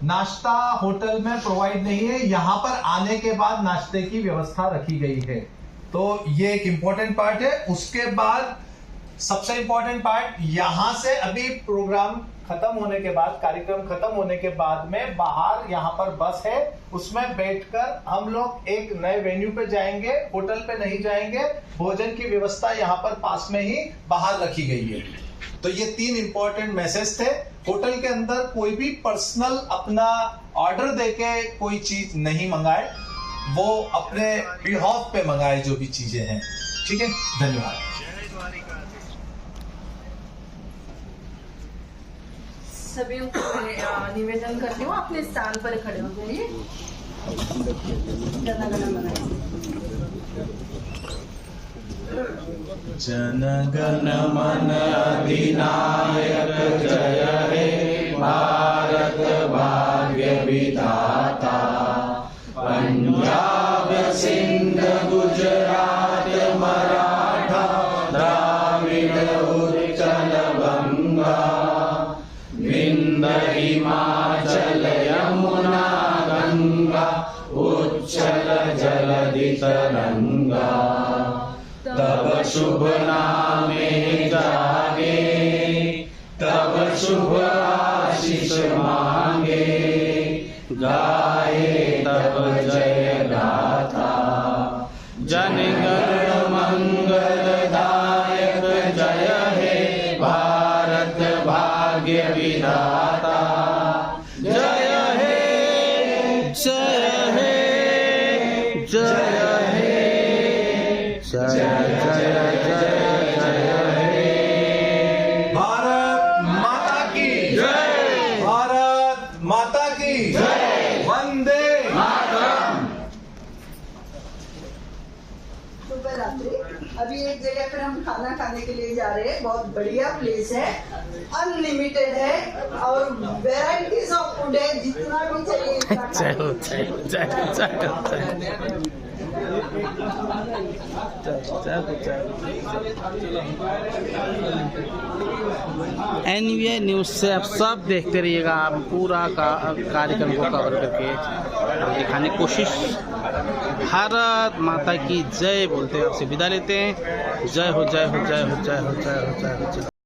C: नाश्ता होटल में प्रोवाइड नहीं है। यहां पर आने के बाद नाश्ते की व्यवस्था रखी गई है। तो ये एक इंपॉर्टेंट पार्ट है। उसके बाद सबसे इंपॉर्टेंट पार्ट, यहां से अभी प्रोग्राम खत्म होने के बाद, कार्यक्रम खत्म होने के बाद में बाहर यहां पर बस है, उसमें बैठकर हम लोग एक नए वेन्यू पे जाएंगे, होटल पे नहीं जाएंगे। भोजन की व्यवस्था यहां पर पास में ही बाहर रखी गई है। तो ये 3 इंपॉर्टेंट मैसेज थे। होटल के अंदर कोई भी पर्सनल अपना ऑर्डर देके कोई चीज नहीं मंगाए, वो अपने बिहाफ पे मंगाए जो भी चीजें हैं। ठीक है, धन्यवाद।
A: सभी को निवेदन करती हूँ, अपने स्थान पर खड़े हो जाइए। जनगण मन।
B: जनगण मन अधिनायक जय हे भारत भाग्य विधाता पंजाब शुभ नामे जागे, तब शुभ आशीष मांगे, गाए तब जय गाथा। जनगण मंगलदायक जय हे भारत भाग्य विधाता। जय हे जय हे जय हे जय जय जय जय हे।
C: भारत माता की
B: जय।
C: भारत माता की
B: जय।
C: वंदे
B: मातरम।
A: शुभ रात्रि। अभी एक जगह पर हम खाना खाने के लिए जा रहे हैं। बहुत बढ़िया प्लेस है, अनलिमिटेड है और वेराइटीज ऑफ फूड है, जितना भी चाहिए उतना
B: चलो चलो चलो चलो NVA न्यूज से आप सब देखते रहिएगा। आप पूरा कार्यक्रम को कवर करके दिखाने की कोशिश। भारत माता की जय बोलते हैं, आपसे विदा लेते हैं। जय हो जय हो जय हो जय हो जय हो जय हो जय।